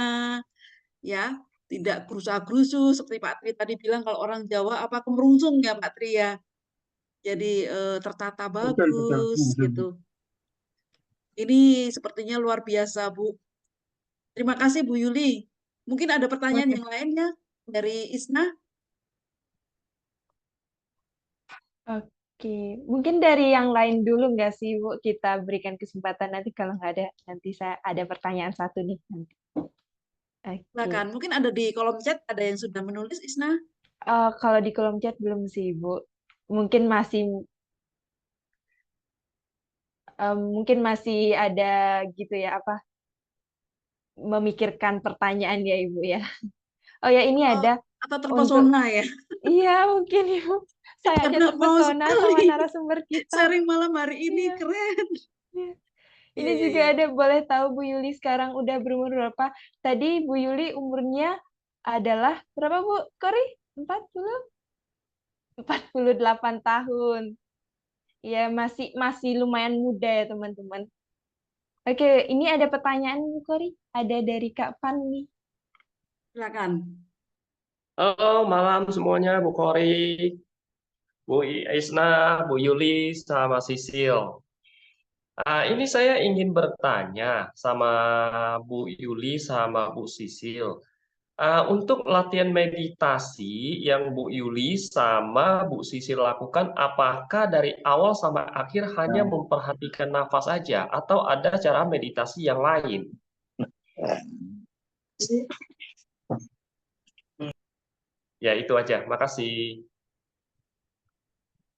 ya. Tidak gerusa-gerusu seperti Pak Tri tadi bilang kalau orang Jawa apa kemerungsung ya Pak Tri ya. Jadi tertata Betul, betul. bagus gitu. Ini sepertinya luar biasa Bu. Terima kasih Bu Yuli. Mungkin ada pertanyaan Oke. yang lainnya? Dari Isna, Oke, mungkin dari yang lain dulu nggak sih, Bu? Kita berikan kesempatan nanti kalau nggak ada, nanti saya ada pertanyaan satu nih nanti. silakan. Oke. Mungkin ada di kolom chat, ada yang sudah menulis, Isna. Kalau di kolom chat belum sih, Bu. Mungkin masih ada gitu ya, apa memikirkan pertanyaan ya, Ibu ya. Oh ya, ini Atau, ada atau untuk terpesona ya. iya mungkin Ibu. Saya aja Karena mau terpesona sama sekali narasumber kita. sharing malam hari ini, Iya. keren. Iya. Iya, Ini iya, juga iya. ada, boleh tahu Bu Yuli sekarang udah berumur berapa? Tadi Bu Yuli umurnya adalah berapa Bu? Kori? 48 tahun. Ya, masih masih lumayan muda ya, teman-teman. Oke, ini ada pertanyaan Bu Kori. Ada dari Kak Fan nih. Silakan. Halo, malam semuanya, Bu Kori, Bu Isna, Bu Yuli, sama Sisil. Ini saya ingin bertanya sama Bu Yuli sama Bu Sisil. Untuk latihan meditasi yang Bu Yuli sama Bu Sisil lakukan, apakah dari awal sampai akhir hanya memperhatikan nafas saja, atau ada cara meditasi yang lain? Ya, itu aja. Makasih.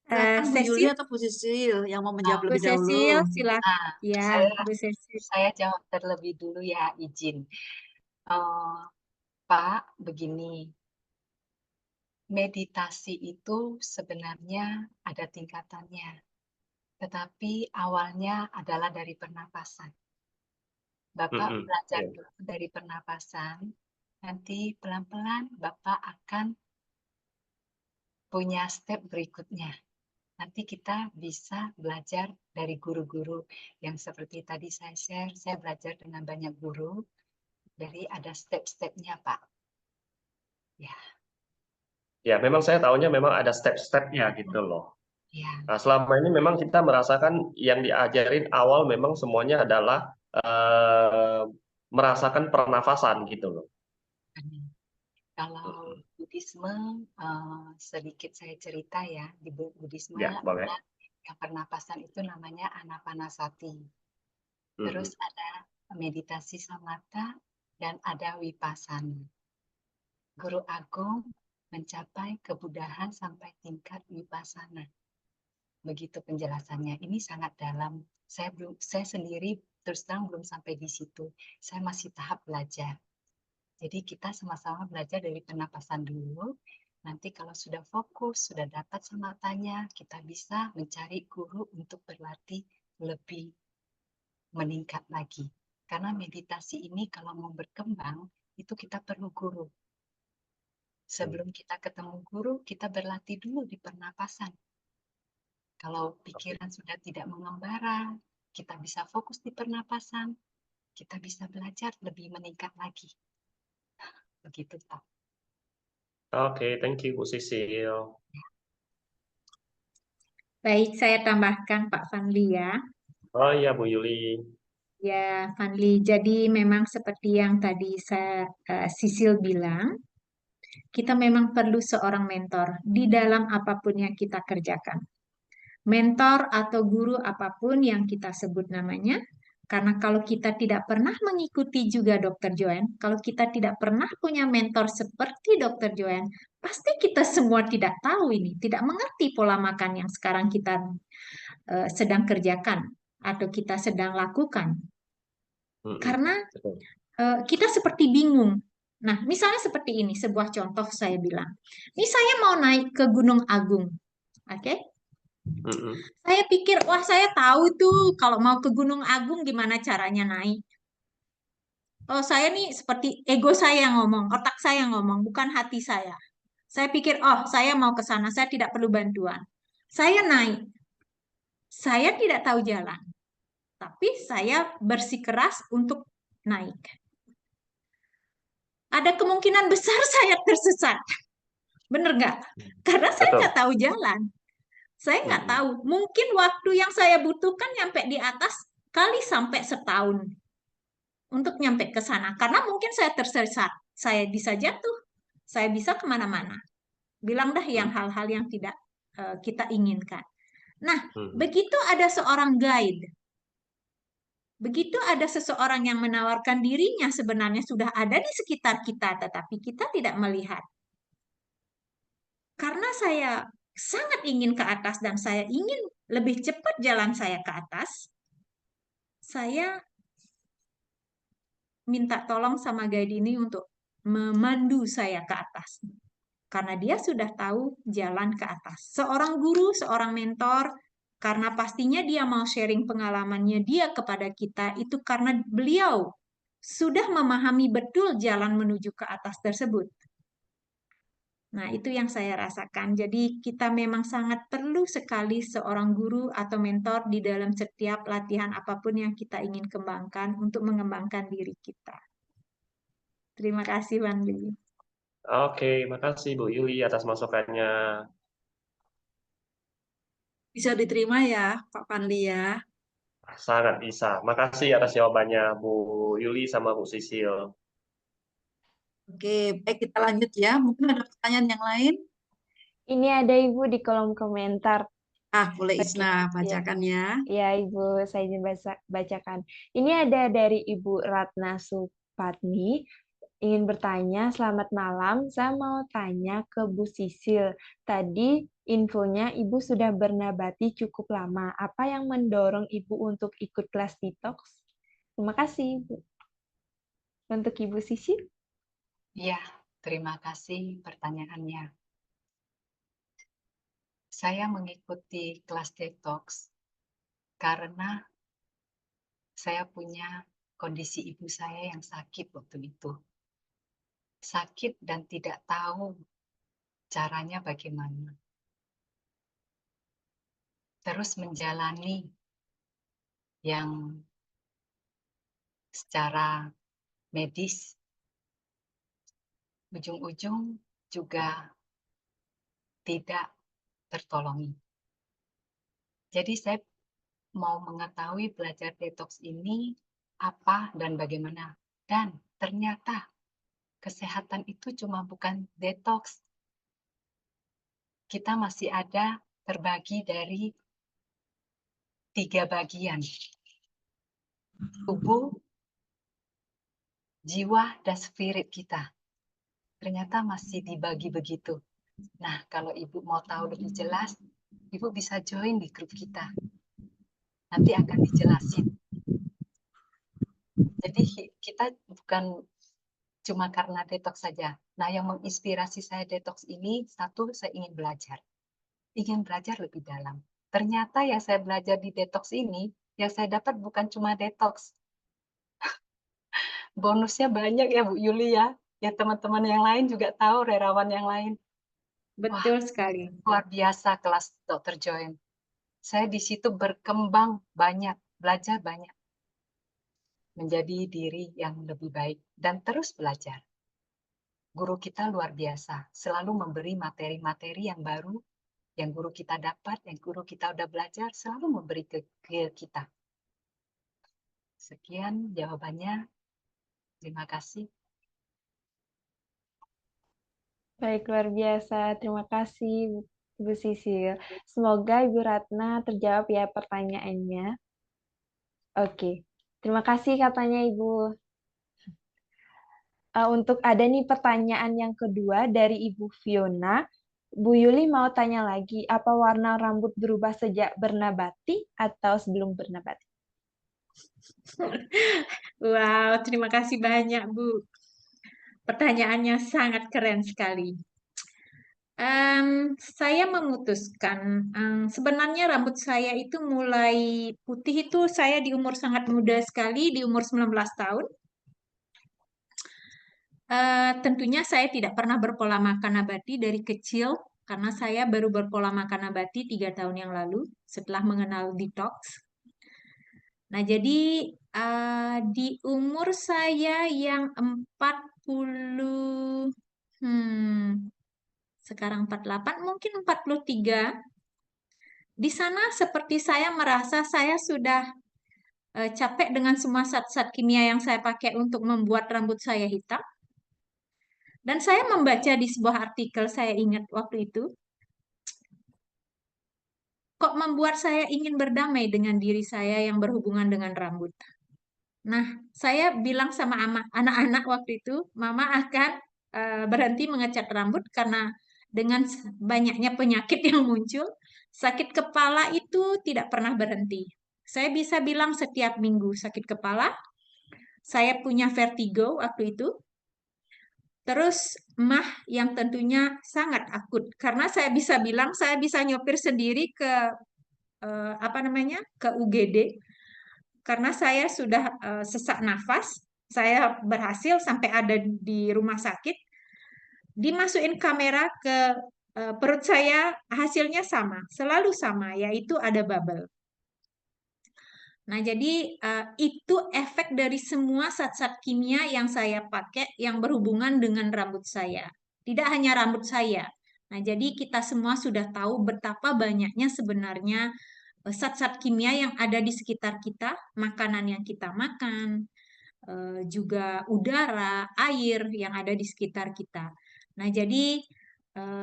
Silakan Bu Yuli Cecil, atau Bu Sisil yang mau menjawab Bu lebih dahulu. Cecil, silakan. Nah, Ya, saya Bu Cecil. saya jawab terlebih dulu ya, izin. Pak, begini, meditasi itu sebenarnya ada tingkatannya, tetapi awalnya adalah dari pernapasan. Bapak Mm-mm. belajar Ya. dulu dari pernapasan, nanti pelan-pelan Bapak akan punya step berikutnya. Nanti kita bisa belajar dari guru-guru yang seperti tadi saya share, saya belajar dengan banyak guru, dari ada step-stepnya, Pak. Ya, Ya, memang saya tahunya memang ada step-stepnya gitu loh. ya. Nah, selama ini memang kita merasakan yang diajarin awal memang semuanya adalah merasakan pernafasan gitu loh. Kalau Buddhisme, sedikit saya cerita ya, di Buddhisme Ya, boleh. ada yang pernapasan itu namanya Anapanasati. Terus ada meditasi samatha dan ada vipassana. Guru Agung mencapai kebudahan sampai tingkat vipassana. Begitu penjelasannya. Ini sangat dalam. Saya sendiri terus terang belum sampai di situ. Saya masih tahap belajar. Jadi kita sama-sama belajar dari pernapasan dulu. Nanti kalau sudah fokus, sudah dapat samatanya, kita bisa mencari guru untuk berlatih lebih meningkat lagi. Karena meditasi ini kalau mau berkembang, itu kita perlu guru. Sebelum kita ketemu guru, kita berlatih dulu di pernapasan. Kalau pikiran sudah tidak mengembara, kita bisa fokus di pernapasan, kita bisa belajar lebih meningkat lagi. Begitu, Pak. Oke, thank you Bu Sisil. Baik, saya tambahkan Pak Fadli ya. Oh iya Bu Yuli. Ya, Fadli. Jadi memang seperti yang tadi Sisil bilang, kita memang perlu seorang mentor di dalam apapun yang kita kerjakan. Mentor atau guru apapun yang kita sebut namanya. Karena kalau kita tidak pernah mengikuti juga Dr. Joanne, kalau kita tidak pernah punya mentor seperti Dr. Joanne, pasti kita semua tidak tahu ini, tidak mengerti pola makan yang sekarang kita sedang kerjakan atau kita sedang lakukan. Karena Betul. kita seperti bingung. Nah, misalnya seperti ini, sebuah contoh saya bilang. Ini saya mau naik ke Gunung Agung, oke? Saya pikir, wah saya tahu tuh kalau mau ke Gunung Agung gimana caranya naik. Oh, saya nih seperti ego saya yang ngomong, otak saya yang ngomong, bukan hati saya. Saya pikir, oh saya mau ke sana, saya tidak perlu bantuan. Saya naik, saya tidak tahu jalan, tapi saya bersikeras untuk naik. Ada kemungkinan besar saya tersesat. Bener nggak? Karena saya Betul. nggak tahu jalan. Saya nggak tahu. Mungkin waktu yang saya butuhkan nyampe di atas kali sampai setahun untuk nyampe ke sana. Karena mungkin saya tersesat. Saya bisa jatuh. saya bisa kemana-mana. Bilang dah yang hal-hal yang tidak kita inginkan. Nah, begitu ada seorang guide, begitu ada seseorang yang menawarkan dirinya sebenarnya sudah ada di sekitar kita, tetapi kita tidak melihat. Karena saya sangat ingin ke atas dan saya ingin lebih cepat jalan saya ke atas, saya minta tolong sama guide ini untuk memandu saya ke atas. Karena dia sudah tahu jalan ke atas. Seorang guru, seorang mentor, karena pastinya dia mau sharing pengalamannya dia kepada kita, itu karena beliau sudah memahami betul jalan menuju ke atas tersebut. Nah, itu yang saya rasakan. Jadi, kita memang sangat perlu sekali seorang guru atau mentor di dalam setiap latihan apapun yang kita ingin kembangkan untuk mengembangkan diri kita. Terima kasih, Wandi. Oke, makasih Bu Yuli atas masukannya. Bisa diterima ya, Pak Panli ya. Sangat bisa. Makasih atas jawabannya Bu Yuli sama Bu Sisil. Oke, baik kita lanjut ya. Mungkin ada pertanyaan yang lain? Ini ada Ibu di kolom komentar. Boleh Oke, Isna ya. bacakan ya. Ya, Ibu, saya izin bacakan. Ini ada dari Ibu Ratna Supatni. Ingin bertanya, selamat malam. Saya mau tanya ke Bu Sisil. Tadi infonya Ibu sudah bernabati cukup lama. Apa yang mendorong Ibu untuk ikut kelas detox? Terima kasih, Ibu. Untuk Ibu Sisil. Ya, terima kasih pertanyaannya. Saya mengikuti kelas detox karena saya punya kondisi ibu saya yang sakit waktu itu. Sakit dan tidak tahu caranya bagaimana. Terus menjalani yang secara medis, ujung-ujung juga tidak tertolongi. Jadi saya mau mengetahui belajar detox ini apa dan bagaimana. Dan ternyata kesehatan itu cuma bukan detox. Kita masih ada terbagi dari 3 bagian. Tubuh, jiwa, dan spirit kita. Ternyata masih dibagi begitu. Nah, kalau Ibu mau tahu lebih jelas, Ibu bisa join di grup kita. Nanti akan dijelasin. Jadi kita bukan cuma karena detox saja. Nah, yang menginspirasi saya detox ini, satu, saya ingin belajar. Ingin belajar lebih dalam. Ternyata yang saya belajar di detox ini, yang saya dapat bukan cuma detox. Bonusnya banyak ya Bu Yuli ya. Ya teman-teman yang lain juga tahu, relawan yang lain. Betul sekali. Luar biasa kelas Dr. Join. Saya di situ berkembang banyak, belajar banyak. Menjadi diri yang lebih baik dan terus belajar. Guru kita luar biasa, selalu memberi materi-materi yang baru, yang guru kita dapat, yang guru kita udah belajar, selalu memberi ke kita. Sekian jawabannya. Terima kasih. Baik, luar biasa. Terima kasih, Bu Sisil. Semoga Ibu Ratna terjawab ya pertanyaannya. Oke, terima kasih katanya Ibu. Untuk ada nih pertanyaan yang kedua dari Ibu Fiona. Bu Yuli mau tanya lagi, apa warna rambut berubah sejak bernabati atau sebelum bernabati? Wow, terima kasih banyak, Bu. Pertanyaannya sangat keren sekali. Saya memutuskan, sebenarnya rambut saya itu mulai putih itu saya di umur sangat muda sekali, di umur 19 tahun. Tentunya saya tidak pernah berpola makan nabati dari kecil, karena saya baru berpola makan nabati 3 tahun yang lalu, setelah mengenal detox. Nah, jadi di umur saya yang 40, sekarang 48, mungkin 43. Di sana seperti saya merasa saya sudah capek dengan semua zat-zat kimia yang saya pakai untuk membuat rambut saya hitam. Dan saya membaca di sebuah artikel, saya ingat waktu itu, kok membuat saya ingin berdamai dengan diri saya yang berhubungan dengan rambut. Nah, saya bilang sama anak-anak waktu itu, Mama akan berhenti mengecat rambut karena dengan banyaknya penyakit yang muncul, sakit kepala itu tidak pernah berhenti. Saya bisa bilang setiap minggu sakit kepala, saya punya vertigo waktu itu, terus mah yang tentunya sangat akut karena saya bisa bilang saya bisa nyopir sendiri ke apa namanya ke UGD karena saya sudah sesak nafas. Saya berhasil sampai ada di rumah sakit, dimasukin kamera ke perut saya, hasilnya sama, selalu sama, yaitu ada bubble. Nah, jadi itu efek dari semua zat-zat kimia yang saya pakai yang berhubungan dengan rambut saya. Tidak hanya rambut saya. Nah, jadi kita semua sudah tahu betapa banyaknya sebenarnya zat-zat kimia yang ada di sekitar kita, makanan yang kita makan, juga udara, air yang ada di sekitar kita. Nah, jadi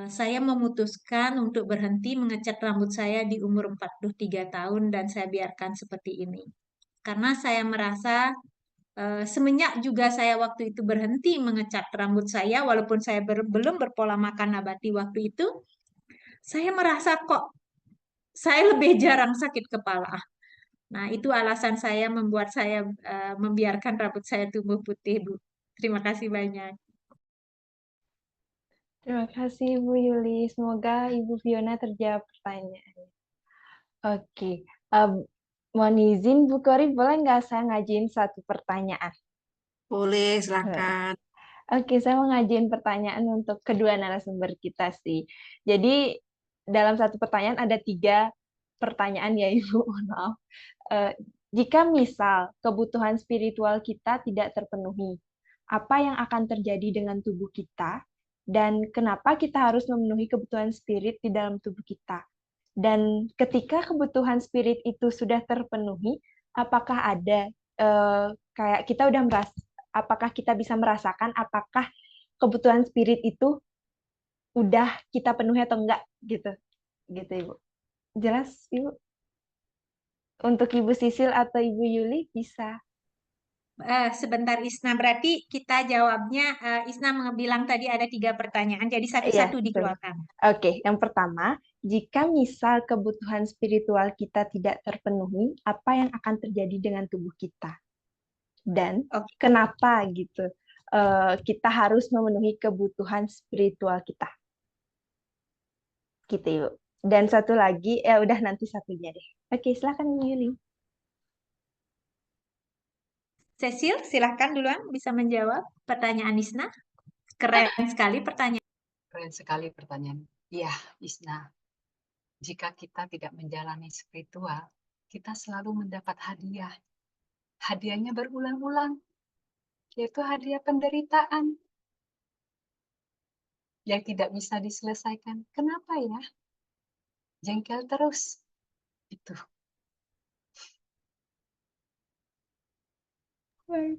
saya memutuskan untuk berhenti mengecat rambut saya di umur 43 tahun dan saya biarkan seperti ini. Karena saya merasa semenjak juga saya waktu itu berhenti mengecat rambut saya, walaupun saya belum berpola makan nabati waktu itu, saya merasa kok saya lebih jarang sakit kepala. Nah, itu alasan saya membuat saya membiarkan rambut saya tumbuh putih, Bu. Terima kasih banyak. Terima kasih Ibu Yuli. Semoga Ibu Fiona terjawab pertanyaannya. Oke, mohon izin Bu Kori, boleh nggak saya ngajuin satu pertanyaan? Boleh, silakan. Oke, saya mau ngajuin pertanyaan untuk kedua narasumber kita sih. Jadi dalam satu pertanyaan ada 3 pertanyaan ya Ibu, mohon maaf. Jika misal kebutuhan spiritual kita tidak terpenuhi, apa yang akan terjadi dengan tubuh kita? Dan kenapa kita harus memenuhi kebutuhan spirit di dalam tubuh kita? Dan ketika kebutuhan spirit itu sudah terpenuhi, apakah ada kayak kita udah merasa, apakah kita bisa merasakan apakah kebutuhan spirit itu udah kita penuhi atau enggak gitu, gitu Ibu. Jelas Ibu? Untuk Ibu Sisil atau Ibu Yuli bisa. Sebentar Isna, berarti kita jawabnya, Isna bilang tadi ada 3 pertanyaan, jadi Iya, satu-satu betul. dikeluarkan. Oke, yang pertama, jika misal kebutuhan spiritual kita tidak terpenuhi, apa yang akan terjadi dengan tubuh kita? Dan Oke. kenapa gitu kita harus memenuhi kebutuhan spiritual kita? Gitu, Ibu. Dan satu lagi, udah nanti satunya deh. Oke, silakan Ibu Yuli. Cecil, silahkan duluan bisa menjawab pertanyaan Isna. Keren sekali pertanyaan. Keren sekali pertanyaan. Iya, Isna. Jika kita tidak menjalani spiritual, kita selalu mendapat hadiah. Hadiahnya berulang-ulang, yaitu hadiah penderitaan yang tidak bisa diselesaikan. Kenapa ya? Jengkel terus. Itu. Baik.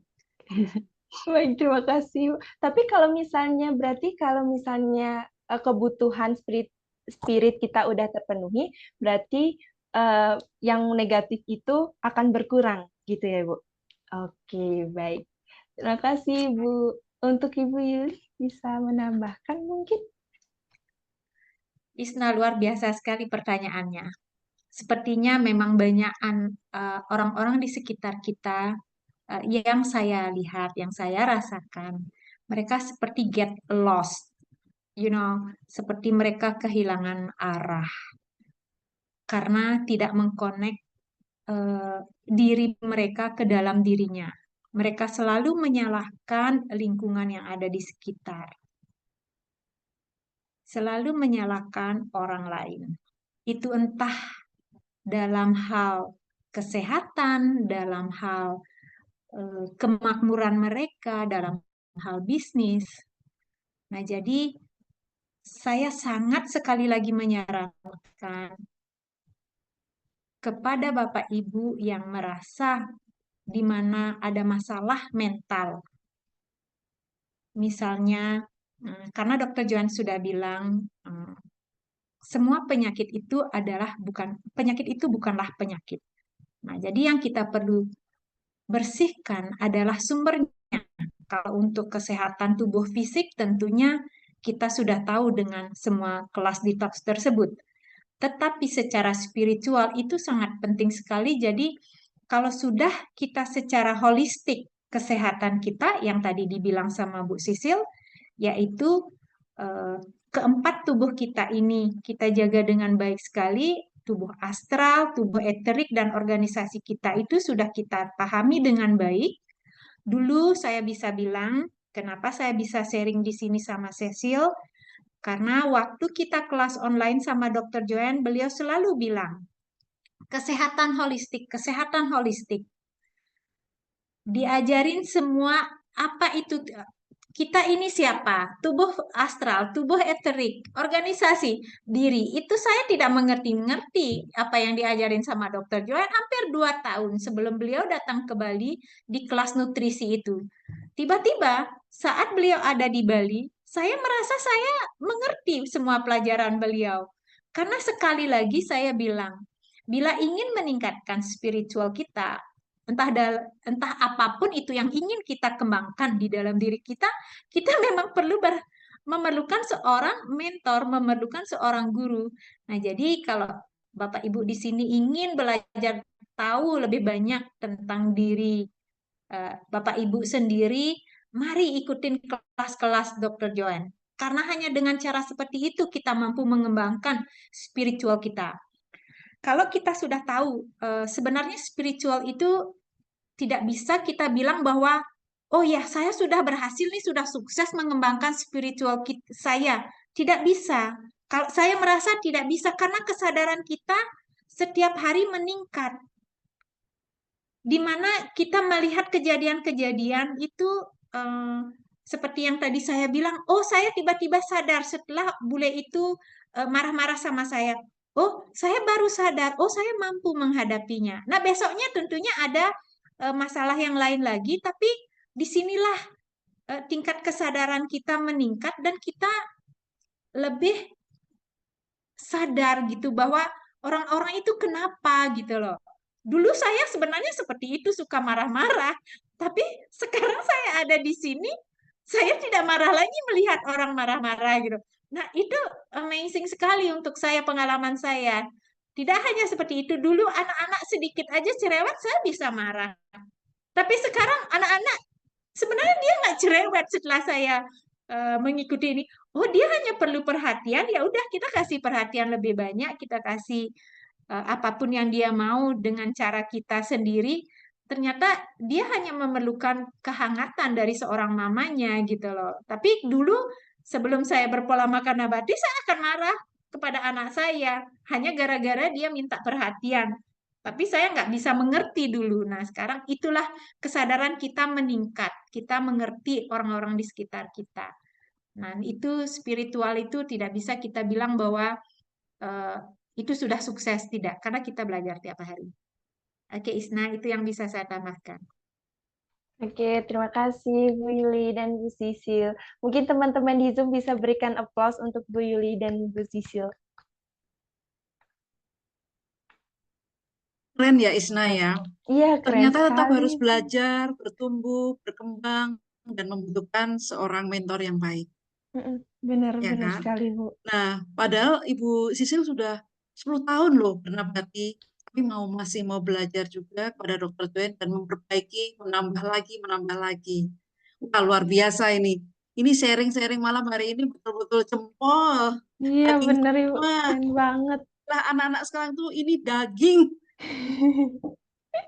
Baik, terima kasih. Tapi kalau misalnya, berarti kalau misalnya kebutuhan spirit kita udah terpenuhi, berarti yang negatif itu akan berkurang, gitu ya, Bu? Oke, baik. Terima kasih, Bu. Untuk Ibu Yuli, bisa menambahkan mungkin? Isna, luar biasa sekali pertanyaannya. Sepertinya memang banyak orang-orang di sekitar kita yang saya lihat, yang saya rasakan, mereka seperti get lost, seperti mereka kehilangan arah karena tidak mengkonek diri mereka ke dalam dirinya. Mereka selalu menyalahkan lingkungan yang ada di sekitar, selalu menyalahkan orang lain. Itu entah dalam hal kesehatan, dalam hal kemakmuran mereka, dalam hal bisnis. Nah, jadi saya sangat sekali lagi menyarankan kepada Bapak Ibu yang merasa di mana ada masalah mental. Misalnya Karena Dr. Joan sudah bilang, semua penyakit itu bukanlah penyakit. Nah, jadi yang kita perlu bersihkan adalah sumbernya. Kalau untuk kesehatan tubuh fisik tentunya kita sudah tahu dengan semua kelas detox tersebut. Tetapi secara spiritual itu sangat penting sekali. Jadi kalau sudah kita secara holistik kesehatan kita yang tadi dibilang sama Bu Sisil, yaitu keempat tubuh kita ini kita jaga dengan baik sekali, tubuh astral, tubuh eterik, dan organisasi kita itu sudah kita pahami dengan baik. Dulu saya bisa bilang, kenapa saya bisa sharing di sini sama Cecil, karena waktu kita kelas online sama Dr. Joanne, beliau selalu bilang, kesehatan holistik, kesehatan holistik. Diajarin semua apa itu, kita ini siapa, tubuh astral, tubuh eterik, organisasi, diri. Itu saya tidak mengerti apa yang diajarin sama Dr. Joanne hampir 2 tahun sebelum beliau datang ke Bali di kelas nutrisi itu. Tiba-tiba saat beliau ada di Bali, saya merasa saya mengerti semua pelajaran beliau. Karena sekali lagi saya bilang, bila ingin meningkatkan spiritual kita, entah apapun itu yang ingin kita kembangkan di dalam diri kita, kita memang perlu memerlukan seorang mentor, memerlukan seorang guru. Nah, jadi kalau Bapak Ibu di sini ingin belajar tahu lebih banyak tentang diri Bapak Ibu sendiri, mari ikutin kelas-kelas Dr. Joanne. Karena hanya dengan cara seperti itu kita mampu mengembangkan spiritual kita. Kalau kita sudah tahu, sebenarnya spiritual itu tidak bisa kita bilang bahwa, oh ya, saya sudah berhasil nih, sudah sukses mengembangkan spiritual saya. Tidak bisa. Kalau saya merasa tidak bisa, karena kesadaran kita setiap hari meningkat. Di mana kita melihat kejadian-kejadian itu seperti yang tadi saya bilang, oh saya tiba-tiba sadar setelah bule itu marah-marah sama saya. Oh, saya baru sadar, oh saya mampu menghadapinya. Nah, besoknya tentunya ada masalah yang lain lagi, tapi disinilah tingkat kesadaran kita meningkat dan kita lebih sadar gitu bahwa orang-orang itu kenapa gitu loh. Dulu saya sebenarnya seperti itu, suka marah-marah, tapi sekarang saya ada di sini, saya tidak marah lagi melihat orang marah-marah gitu. Nah, itu amazing sekali untuk saya, pengalaman saya. Tidak hanya seperti itu, dulu anak-anak sedikit aja cerewet saya bisa marah. Tapi sekarang anak-anak sebenarnya dia nggak cerewet setelah saya mengikuti ini. Oh, dia hanya perlu perhatian, ya udah kita kasih perhatian lebih banyak, kita kasih apapun yang dia mau dengan cara kita sendiri. Ternyata dia hanya memerlukan kehangatan dari seorang mamanya gitu loh. Tapi dulu sebelum saya berpola makan nabati, saya akan marah kepada anak saya hanya gara-gara dia minta perhatian. Tapi saya nggak bisa mengerti dulu. Nah, sekarang itulah kesadaran kita meningkat. Kita mengerti orang-orang di sekitar kita. Nah, itu spiritual itu tidak bisa kita bilang bahwa itu sudah sukses, tidak. Karena kita belajar tiap hari. Oke, Isna, itu yang bisa saya tambahkan. Oke, terima kasih Bu Yuli dan Bu Sisil. Mungkin teman-teman di Zoom bisa berikan applause untuk Bu Yuli dan Bu Sisil. Keren ya Isna ya. Iya, keren Ternyata tetap sekali. harus belajar, bertumbuh, berkembang, dan membutuhkan seorang mentor yang baik. Benar-benar kan? sekali, Bu. Nah, padahal Ibu Sisil sudah 10 tahun loh bernabati, tapi masih mau belajar juga kepada Dr. Joanne dan memperbaiki, menambah lagi. Wah, luar biasa ini. Ini sharing-sharing malam hari ini betul-betul jempol. Iya, Daging benar, Ibu. semua. Keren banget. Lah anak-anak sekarang tuh ini daging.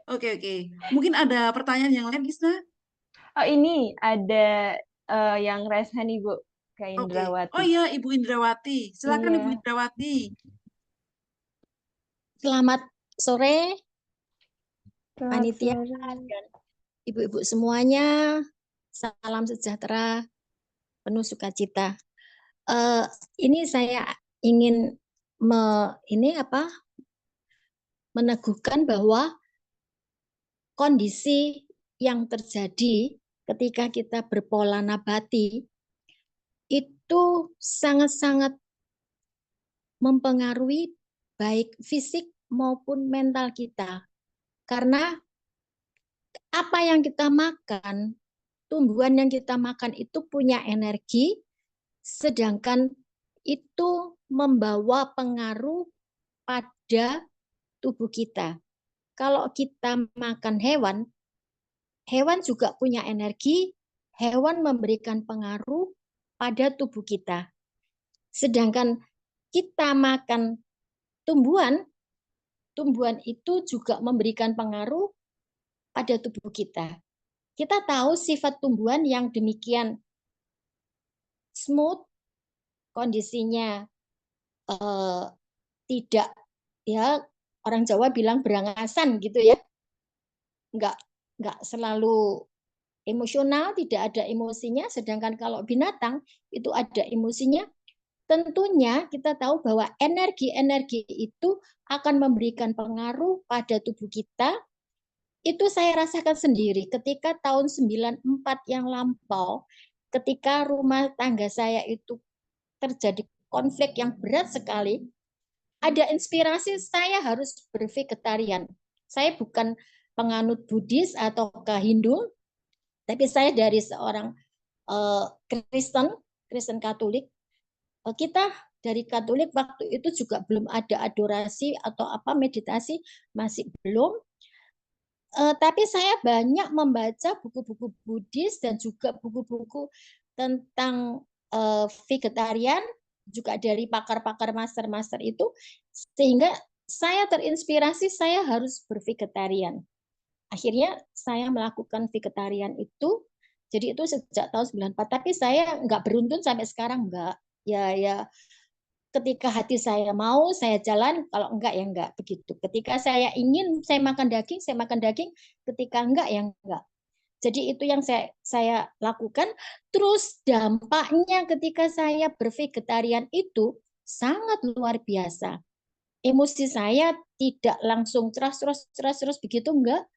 Oke. Mungkin ada pertanyaan yang lain, Isna? Oh, ini ada yang raise hand, Ibu. Kak Oke. Indrawati. Oh iya, Ibu Indrawati. Silakan Iya. Ibu Indrawati. Selamat sore, Selamat panitia sore. dan ibu-ibu semuanya. Salam sejahtera, penuh sukacita. Ini saya ingin meneguhkan bahwa kondisi yang terjadi ketika kita berpola nabati itu sangat-sangat mempengaruhi baik fisik maupun mental kita. Karena apa yang kita makan, tumbuhan yang kita makan itu punya energi, sedangkan itu membawa pengaruh pada tubuh kita. Kalau kita makan hewan, hewan juga punya energi, hewan memberikan pengaruh pada tubuh kita. Sedangkan kita makan tumbuhan, tumbuhan itu juga memberikan pengaruh pada tubuh kita. Kita tahu sifat tumbuhan yang demikian smooth, kondisinya tidak, ya orang Jawa bilang berangasan gitu ya, nggak selalu emosional, tidak ada emosinya. Sedangkan kalau binatang itu ada emosinya. Tentunya kita tahu bahwa energi-energi itu akan memberikan pengaruh pada tubuh kita. Itu saya rasakan sendiri ketika tahun 94 yang lampau, ketika rumah tangga saya itu terjadi konflik yang berat sekali, ada inspirasi saya harus bervegetarian. Saya bukan penganut Buddhis atau ke Hindu, tapi saya dari seorang Kristen Katolik. Kita dari Katolik waktu itu juga belum ada adorasi atau apa meditasi, masih belum. Tapi saya banyak membaca buku-buku Buddhis dan juga buku-buku tentang vegetarian, juga dari pakar-pakar master-master itu, sehingga saya terinspirasi saya harus bervegetarian. Akhirnya saya melakukan vegetarian itu, jadi itu sejak tahun 94. Tapi saya nggak beruntun sampai sekarang, nggak. Ya, ketika hati saya mau, saya jalan. Kalau enggak, ya enggak. Begitu. Ketika saya ingin, saya makan daging, saya makan daging. Ketika enggak, ya enggak. Jadi itu yang saya lakukan. Terus dampaknya ketika saya bervegetarian itu sangat luar biasa. Emosi saya tidak langsung ceras begitu, enggak.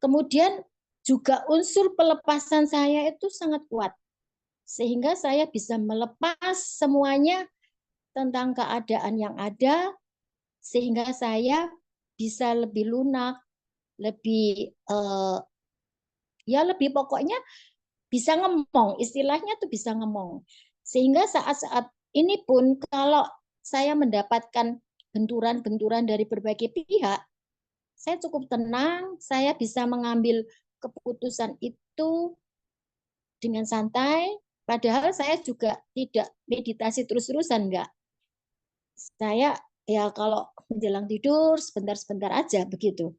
Kemudian juga unsur pelepasan saya itu sangat kuat. Sehingga saya bisa melepas semuanya tentang keadaan yang ada, sehingga saya bisa lebih lunak, lebih ya lebih pokoknya bisa ngomong, istilahnya tuh bisa ngomong. Sehingga saat-saat ini pun kalau saya mendapatkan benturan-benturan dari berbagai pihak, saya cukup tenang, saya bisa mengambil keputusan itu dengan santai, padahal saya juga tidak meditasi terus-terusan, enggak. Saya ya kalau menjelang tidur sebentar-sebentar aja begitu.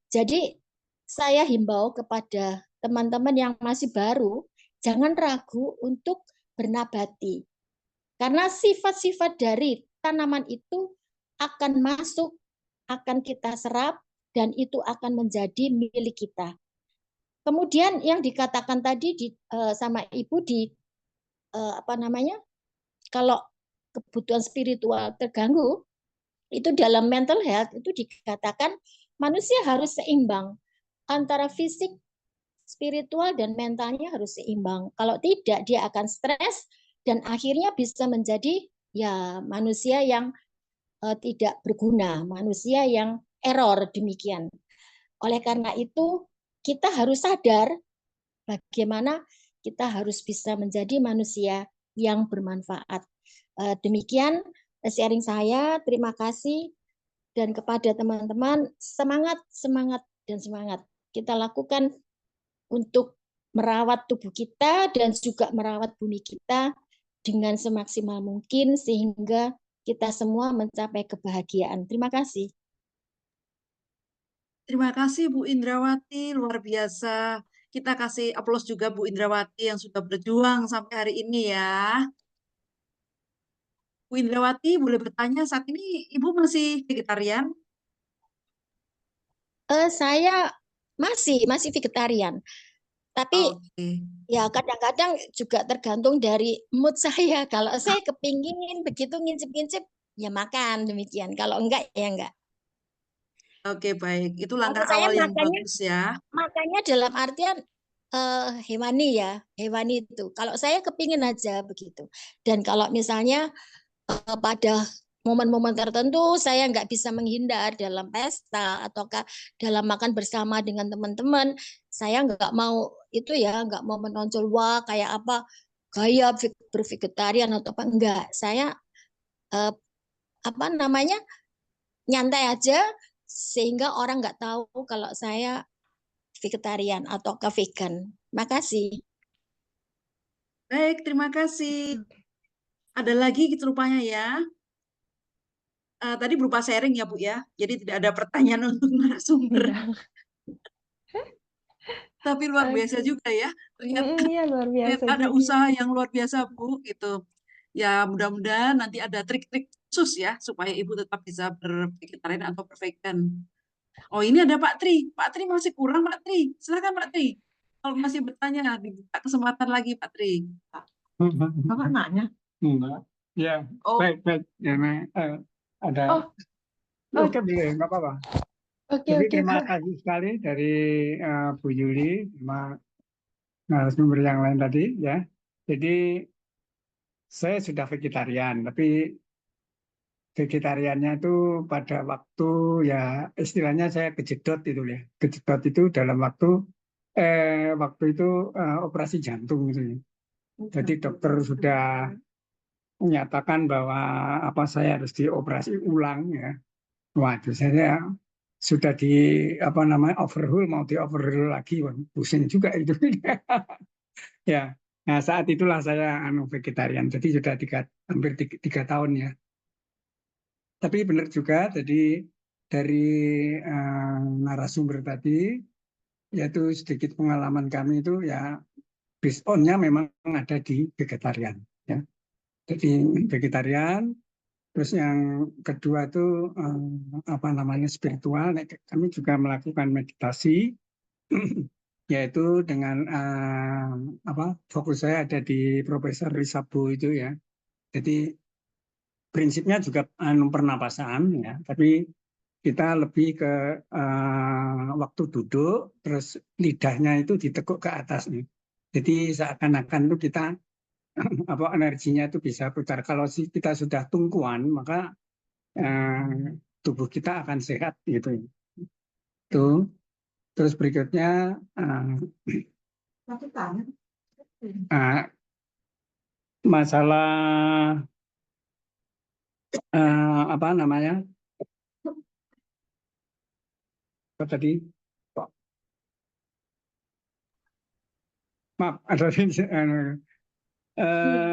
Jadi saya himbau kepada teman-teman yang masih baru, jangan ragu untuk bernabati. Karena sifat-sifat dari tanaman itu akan masuk, akan kita serap, dan itu akan menjadi milik kita. Kemudian yang dikatakan tadi sama Ibu di apa namanya, kalau kebutuhan spiritual terganggu, itu dalam mental health itu dikatakan manusia harus seimbang antara fisik, spiritual, dan mentalnya harus seimbang. Kalau tidak, dia akan stres dan akhirnya bisa menjadi ya manusia yang tidak berguna, manusia yang error demikian. Oleh karena itu, kita harus sadar bagaimana kita harus bisa menjadi manusia yang bermanfaat. Demikian sharing saya. Terima kasih. Dan kepada teman-teman, semangat, semangat, dan semangat. Kita lakukan untuk merawat tubuh kita dan juga merawat bumi kita dengan semaksimal mungkin sehingga kita semua mencapai kebahagiaan. Terima kasih. Terima kasih Bu Indrawati, luar biasa. Kita kasih aplaus juga Bu Indrawati yang sudah berjuang sampai hari ini ya. Bu Indrawati boleh bertanya, saat ini Ibu masih vegetarian? Saya masih vegetarian. Tapi Oke. ya kadang-kadang juga tergantung dari mood saya. Kalau saya kepingin begitu ngincip-ngincip, ya makan demikian. Kalau enggak, ya enggak. Oke, baik. Itu Maksud langkah saya awal yang bagus ya. makannya dalam artian hewani ya, hewani itu. Kalau saya kepingin aja begitu. Dan kalau misalnya pada momen-momen tertentu saya nggak bisa menghindar dalam pesta ataukah dalam makan bersama dengan teman-teman, saya nggak mau itu ya, nggak mau menonjol wah kayak apa gaya bervegetarian atau apa enggak. Saya apa namanya nyantai aja sehingga orang nggak tahu kalau saya vegetarian atau ke vegan. Makasih. Baik, terima kasih. Ada lagi gitu rupanya ya. Tadi berupa sharing ya, Bu ya. Jadi tidak ada pertanyaan untuk narasumber. Iya. Tapi luar biasa Oke. juga ya. Ternyata, Iya, luar biasa ternyata ada juga. usaha yang luar biasa, Bu, gitu. Ya, mudah-mudahan nanti ada trik-trik khusus ya supaya Ibu tetap bisa bervegetarian atau bervegan. Oh, ini ada Pak Tri. Pak Tri masih kurang, Pak Tri. Silakan Pak Tri. Kalau masih bertanya, dibuka kesempatan lagi, Pak Tri. Bapak nanya? Enggak. Ya, Oh, baik. Ya, ada. Oh, oh, Oke, boleh, nggak apa-apa. oke, Jadi oke, terima Pak. kasih sekali dari Bu Yuli sama narasumber yang lain tadi ya. Jadi saya sudah vegetarian, tapi vegetariannya itu pada waktu ya istilahnya saya kejedot itu ya. Kejedot itu dalam waktu itu operasi jantung gitu ya. Jadi dokter sudah menyatakan bahwa apa saya harus dioperasi ulang ya. Waduh, saya sudah di apa namanya overhaul mau di overhaul lagi, wah, pusing juga itu. Ya, nah saat itulah saya vegetarian. Jadi sudah hampir 3 tahun ya. Tapi benar juga, jadi dari narasumber tadi, yaitu sedikit pengalaman kami itu ya based on-nya memang ada di vegetarian. Ya. Jadi vegetarian, terus yang kedua itu apa namanya spiritual. Nah, kami juga melakukan meditasi, yaitu dengan apa fokus saya ada di Profesor Risabu itu ya. Jadi prinsipnya juga pernapasan ya, tapi kita lebih ke waktu duduk, terus lidahnya itu ditekuk ke atas nih. Jadi seakan-akan itu kita apa energinya itu bisa putar. Kalau kita sudah tungkuan, maka tubuh kita akan sehat gitu. Itu. Terus berikutnya masalah apa namanya? Apa tadi? Maaf, ada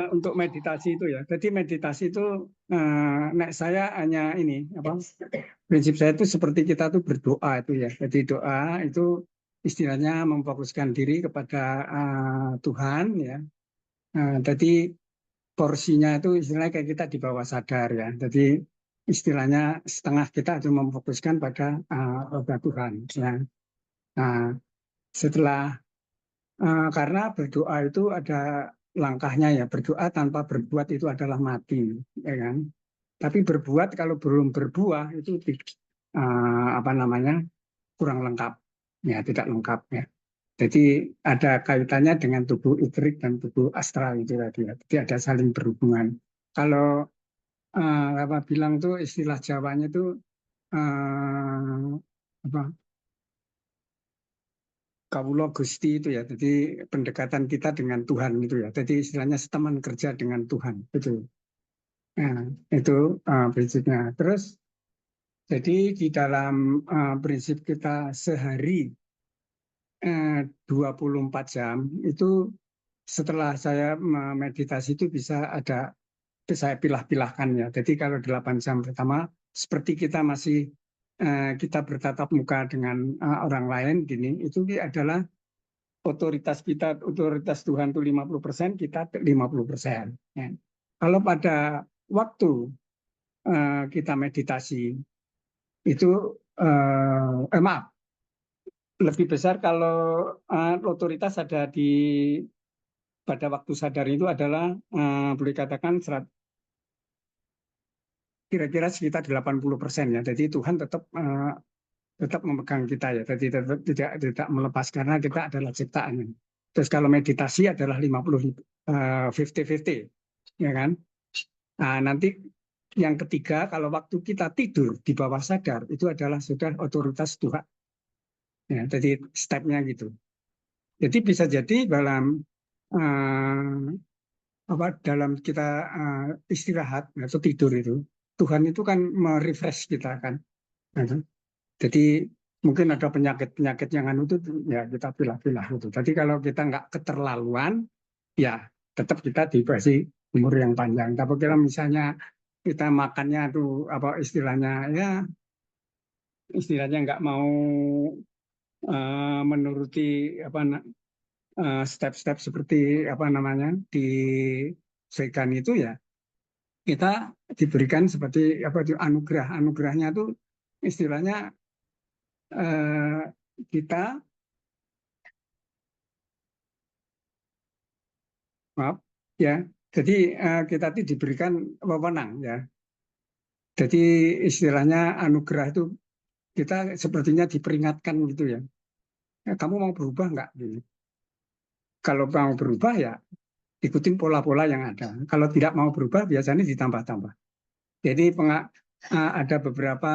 untuk meditasi itu ya. Jadi meditasi itu saya hanya ini apa? Prinsip saya itu seperti kita tuh berdoa itu ya. Jadi doa itu istilahnya memfokuskan diri kepada Tuhan ya. Jadi porsinya itu istilahnya kayak kita di bawah sadar ya. Jadi istilahnya setengah kita itu memfokuskan pada roda Tuhan ya. Nah, setelah karena berdoa itu ada langkahnya ya. Berdoa tanpa berbuat itu adalah mati, ya kan? Tapi berbuat kalau belum berbuah itu apa namanya kurang lengkap, ya tidak lengkap ya. Jadi ada kaitannya dengan tubuh iterik dan tubuh astral itu tadi ya. Jadi ada saling berhubungan. Kalau apa bilang tuh istilah Jawanya itu apa Kawula Gusti itu ya. Jadi pendekatan kita dengan Tuhan itu ya. Jadi istilahnya teman kerja dengan Tuhan itu. Nah, itu prinsipnya. Terus jadi di dalam prinsip kita sehari 24 jam itu setelah saya meditasi itu bisa saya pilah-pilahkan ya. Jadi kalau 8 jam pertama seperti kita masih kita bertatap muka dengan orang lain gini, itu adalah otoritas kita, otoritas Tuhan itu 50%, kita 50%. Ya. Kalau pada waktu kita meditasi itu maaf, lebih besar kalau otoritas ada pada waktu sadar itu adalah boleh katakan kira-kira sekitar 80% ya. Jadi Tuhan tetap tetap memegang kita ya. Jadi tetap tidak melepas karena kita adalah ciptaannya. Terus kalau meditasi adalah 50-50, ya kan? Nah, nanti yang ketiga, kalau waktu kita tidur di bawah sadar, itu adalah sudah otoritas Tuhan. Ya, jadi stepnya gitu. Jadi bisa jadi dalam dalam kita istirahat atau tidur itu, Tuhan itu kan merefresh kita kan. Jadi mungkin ada penyakit-penyakit yang itu ya kita pilah-pilah gitu. Jadi kalau kita nggak keterlaluan, ya tetap kita dikasih umur yang panjang. Tapi kalau misalnya kita makannya tuh istilahnya nggak mau menuruti step-step seperti di vegan itu ya kita diberikan seperti anugerahnya tuh istilahnya kita maaf ya jadi kita diberikan wewenang ya jadi istilahnya anugerah itu kita sepertinya diperingatkan gitu ya kamu mau berubah nggak gitu. Kalau mau berubah ya ikutin pola-pola yang ada. Kalau tidak mau berubah biasanya ditambah-tambah. Jadi ada beberapa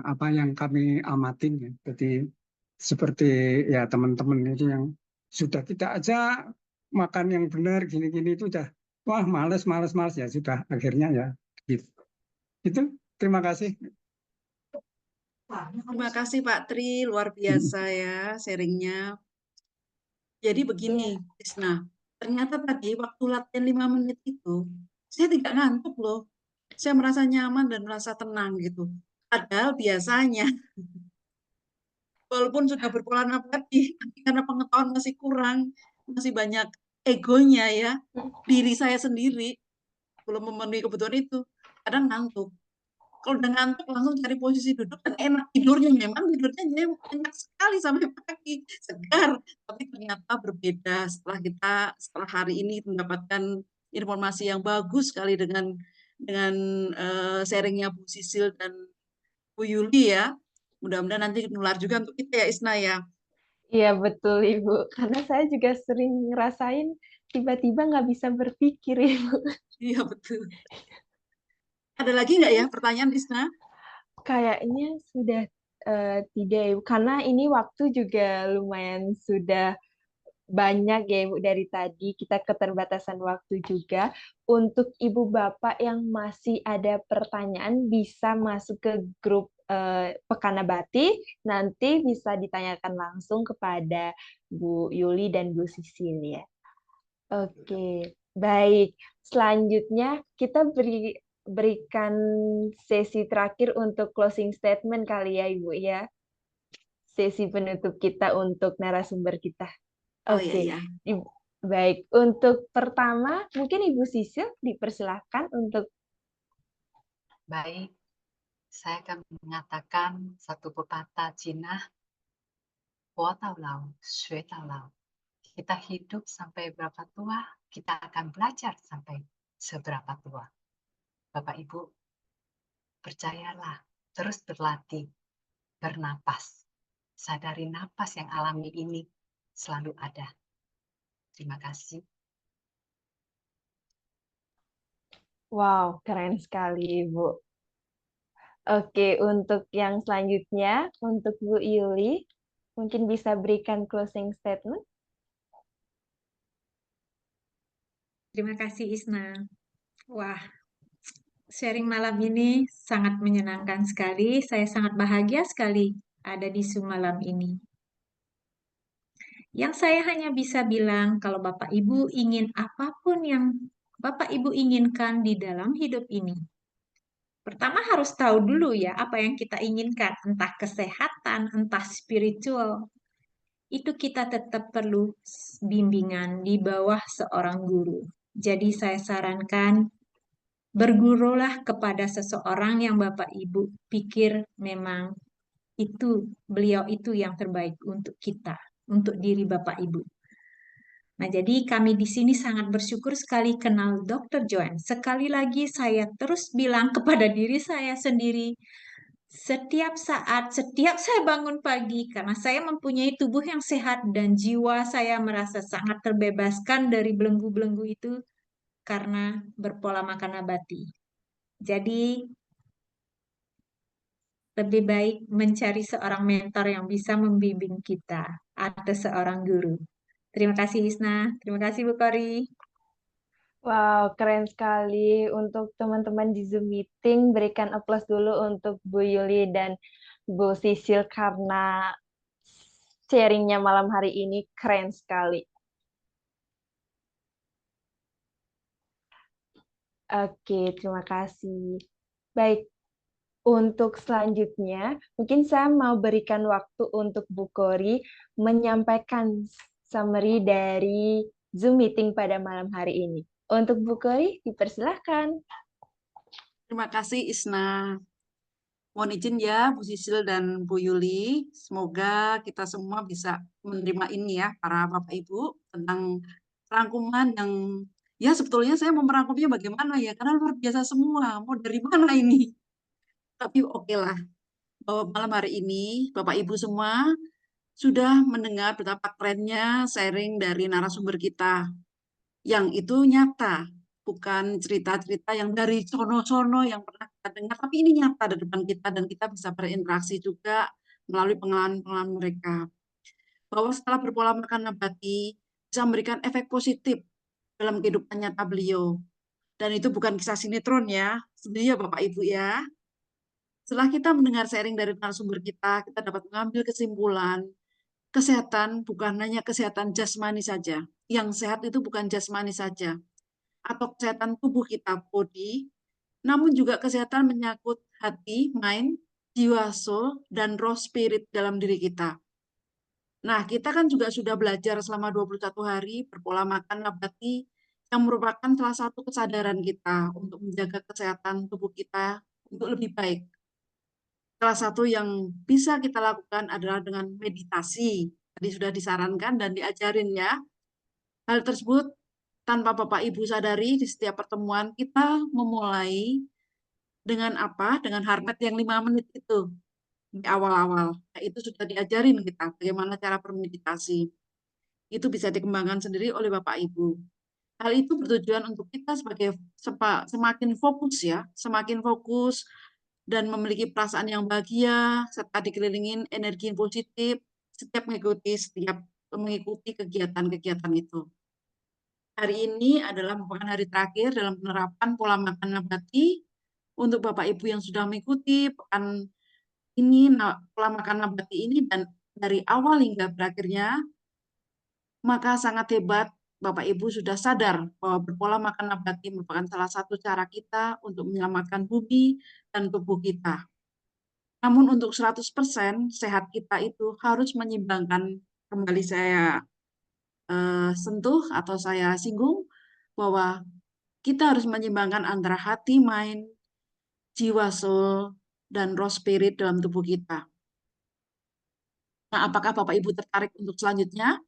apa yang kami amatin ya. Jadi seperti ya teman-teman itu yang sudah kita aja makan yang benar gini-gini itu udah wah males ya sudah akhirnya ya gitu. Itu terima kasih. Terima kasih Pak Tri, luar biasa ya sharingnya. Jadi begini, Krisna, ternyata tadi waktu latihan 5 menit itu, saya tidak ngantuk loh. Saya merasa nyaman dan merasa tenang gitu. Padahal biasanya, walaupun sudah berpola nafas, karena pengetahuan masih kurang, masih banyak egonya ya, diri saya sendiri belum memenuhi kebutuhan itu, kadang ngantuk. Kalau udah ngantuk langsung cari posisi duduk dan enak tidurnya, memang tidurnya enak sekali sampai pagi, segar. Tapi ternyata berbeda setelah hari ini mendapatkan informasi yang bagus sekali dengan sharingnya Bu Sisil dan Bu Yuli ya. Mudah-mudahan nanti nular juga untuk kita ya Isna ya. Iya betul Ibu, karena saya juga sering ngerasain tiba-tiba nggak bisa berpikir Ibu. Iya betul. Ada lagi nggak ya pertanyaan Isna? Kayaknya sudah tidak Ibu, karena ini waktu juga lumayan sudah banyak ya Ibu dari tadi, kita keterbatasan waktu juga. Untuk Ibu Bapak yang masih ada pertanyaan bisa masuk ke grup Pekanabati, nanti bisa ditanyakan langsung kepada Bu Yuli dan Bu Sisil ya. Oke, baik. Selanjutnya kita berikan sesi terakhir untuk closing statement kali ya Ibu ya. Sesi penutup kita untuk narasumber kita. Oh Oke, iya. baik. Untuk pertama, mungkin Ibu Sisil dipersilahkan untuk. Baik, saya akan mengatakan satu pepatah Cina, 活到老，学到老. Kita hidup sampai berapa tua, kita akan belajar sampai seberapa tua. Bapak Ibu, percayalah, terus berlatih, bernapas. Sadari napas yang alami ini selalu ada. Terima kasih. Wow, keren sekali Ibu. Oke, untuk yang selanjutnya, untuk Bu Yuli, mungkin bisa berikan closing statement. Terima kasih Isna. Wah, sharing malam ini sangat menyenangkan sekali. Saya sangat bahagia sekali ada di Zoom malam ini. Yang saya hanya bisa bilang kalau Bapak Ibu ingin apapun yang Bapak Ibu inginkan di dalam hidup ini. Pertama harus tahu dulu ya apa yang kita inginkan, entah kesehatan, entah spiritual. Itu kita tetap perlu bimbingan di bawah seorang guru. Jadi saya sarankan bergurulah kepada seseorang yang Bapak Ibu pikir memang beliau itu yang terbaik untuk kita, untuk diri Bapak Ibu. Nah, jadi kami di sini sangat bersyukur sekali kenal Dr. Joanne. Sekali lagi saya terus bilang kepada diri saya sendiri, Setiap saat, setiap saya bangun pagi, karena saya mempunyai tubuh yang sehat dan jiwa saya merasa sangat terbebaskan dari belenggu-belenggu itu karena berpola makan nabati. Jadi, lebih baik mencari seorang mentor yang bisa membimbing kita atau seorang guru. Terima kasih Isna, terima kasih Bu Kori. Wow, keren sekali. Untuk teman-teman di Zoom meeting, berikan aplaus dulu untuk Bu Yuli dan Bu Sisil karena sharingnya malam hari ini keren sekali. Oke, terima kasih. Baik, untuk selanjutnya, mungkin saya mau berikan waktu untuk Bu Kori menyampaikan summary dari Zoom meeting pada malam hari ini. Untuk Bu Kori, dipersilahkan. Terima kasih Isna. Mohon izin ya Bu Sisil dan Bu Yuli, semoga kita semua bisa menerima ini ya para Bapak Ibu tentang rangkuman yang ya sebetulnya saya mau merangkumnya bagaimana ya karena luar biasa semua, mau dari mana ini? Tapi oke lah, bahwa malam hari ini Bapak Ibu semua sudah mendengar betapa kerennya sharing dari narasumber kita yang itu nyata, bukan cerita-cerita yang dari sono-sono yang pernah kita dengar, tapi ini nyata di depan kita dan kita bisa berinteraksi juga melalui pengalaman-pengalaman mereka. Bahwa setelah berpola makan nabati bisa memberikan efek positif dalam kehidupan nyata beliau. Dan itu bukan kisah sinetron ya, sebenarnya Bapak Ibu ya. Setelah kita mendengar sharing dari narasumber kita dapat mengambil kesimpulan kesehatan bukan hanya kesehatan jasmani saja. Yang sehat itu bukan jasmani saja, atau kesehatan tubuh kita, body, namun juga kesehatan menyangkut hati, mind, jiwa, soul, dan roh spirit dalam diri kita. Nah, kita kan juga sudah belajar selama 21 hari berpola makan nabati yang merupakan salah satu kesadaran kita untuk menjaga kesehatan tubuh kita untuk lebih baik. Salah satu yang bisa kita lakukan adalah dengan meditasi. Tadi sudah disarankan dan diajarin ya. Hal tersebut tanpa Bapak Ibu sadari di setiap pertemuan kita memulai dengan apa? Dengan heart yang 5 menit itu di awal-awal. Nah, itu sudah diajarin kita bagaimana cara bermeditasi. Itu bisa dikembangkan sendiri oleh Bapak Ibu. Hal itu bertujuan untuk kita sebagai semakin fokus ya, semakin fokus dan memiliki perasaan yang bahagia serta dikelilingin energi yang positif setiap mengikuti kegiatan-kegiatan itu. Hari ini adalah merupakan hari terakhir dalam penerapan pola makan nabati untuk Bapak Ibu yang sudah mengikuti pekan ini pola makan nabati ini dan dari awal hingga berakhirnya, maka sangat hebat Bapak Ibu sudah sadar bahwa berpola makan nabati merupakan salah satu cara kita untuk menyelamatkan bumi dan tubuh kita. Namun untuk 100% sehat kita itu harus menyeimbangkan, kembali saya sentuh atau saya singgung, bahwa kita harus menyeimbangkan antara hati, mind, jiwa, soul, dan roh spirit dalam tubuh kita. Nah, apakah Bapak Ibu tertarik untuk selanjutnya?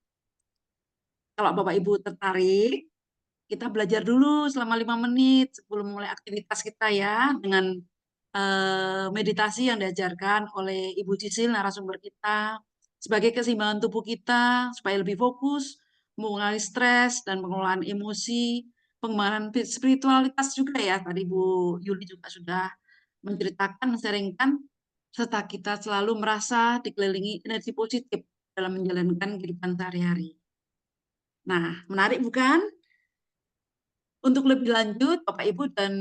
Kalau Bapak Ibu tertarik, kita belajar dulu selama 5 menit sebelum mulai aktivitas kita ya, dengan meditasi yang diajarkan oleh Ibu Sisil, narasumber kita, sebagai keseimbangan tubuh kita, supaya lebih fokus, mengurangi stres dan pengelolaan emosi, pengembangan spiritualitas juga ya, tadi Bu Yuli juga sudah menceritakan, mensaringkan, serta kita selalu merasa dikelilingi energi positif dalam menjalankan kehidupan sehari-hari. Nah, menarik bukan? Untuk lebih lanjut, Bapak Ibu dan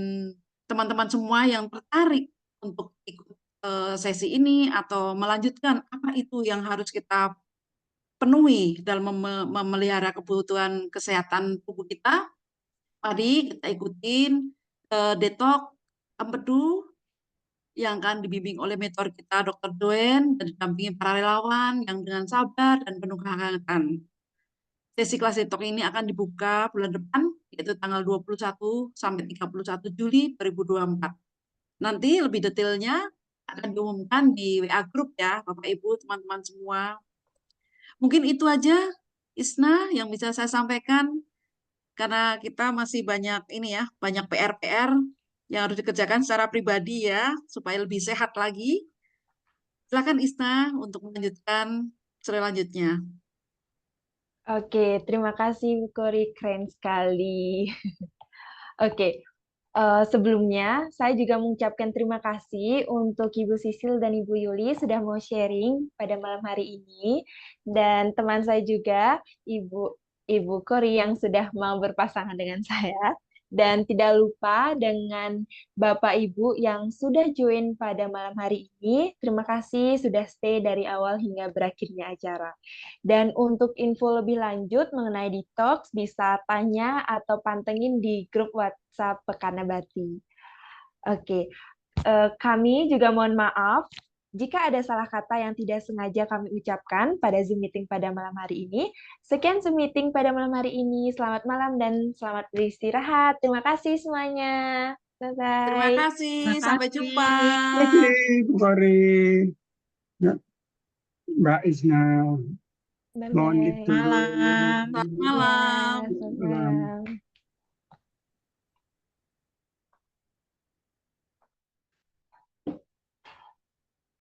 teman-teman semua yang tertarik untuk ikut sesi ini atau melanjutkan apa itu yang harus kita penuhi dalam memelihara kebutuhan kesehatan tubuh kita, mari kita ikutin detox empedu yang akan dibimbing oleh mentor kita Dr. Doen dan didampingi para relawan yang dengan sabar dan penuh kehangatan. Sesi kelas detox ini akan dibuka bulan depan, yaitu tanggal 21 sampai 31 Juli 2024. Nanti lebih detailnya akan diumumkan di WA Group ya, Bapak Ibu, teman-teman semua. Mungkin itu aja, Isna, yang bisa saya sampaikan. Karena kita masih banyak ini ya, banyak PR-PR yang harus dikerjakan secara pribadi ya, supaya lebih sehat lagi. Silakan Isna untuk melanjutkan selanjutnya. Oke, terima kasih Bu Kori, keren sekali. Oke, sebelumnya saya juga mengucapkan terima kasih untuk Ibu Sisil dan Ibu Yuli sudah mau sharing pada malam hari ini, dan teman saya juga Ibu Kori yang sudah mau berpasangan dengan saya, dan tidak lupa dengan Bapak Ibu yang sudah join pada malam hari ini. Terima kasih sudah stay dari awal hingga berakhirnya acara. Dan untuk info lebih lanjut mengenai detox, bisa tanya atau pantengin di grup WhatsApp Pekanabati. Oke, kami juga mohon maaf jika ada salah kata yang tidak sengaja kami ucapkan pada Zoom meeting pada malam hari ini. Sekian Zoom meeting pada malam hari ini. Selamat malam dan selamat beristirahat. Terima kasih semuanya. Terima Bye-bye. kasih, Terima sampai kasih. jumpa. Terima kasih, Bu Kori. Ya, Mbak Isna. Mohon Bye-bye. gitu. Malam. Selamat Ya, malam. selamat Malam. malam.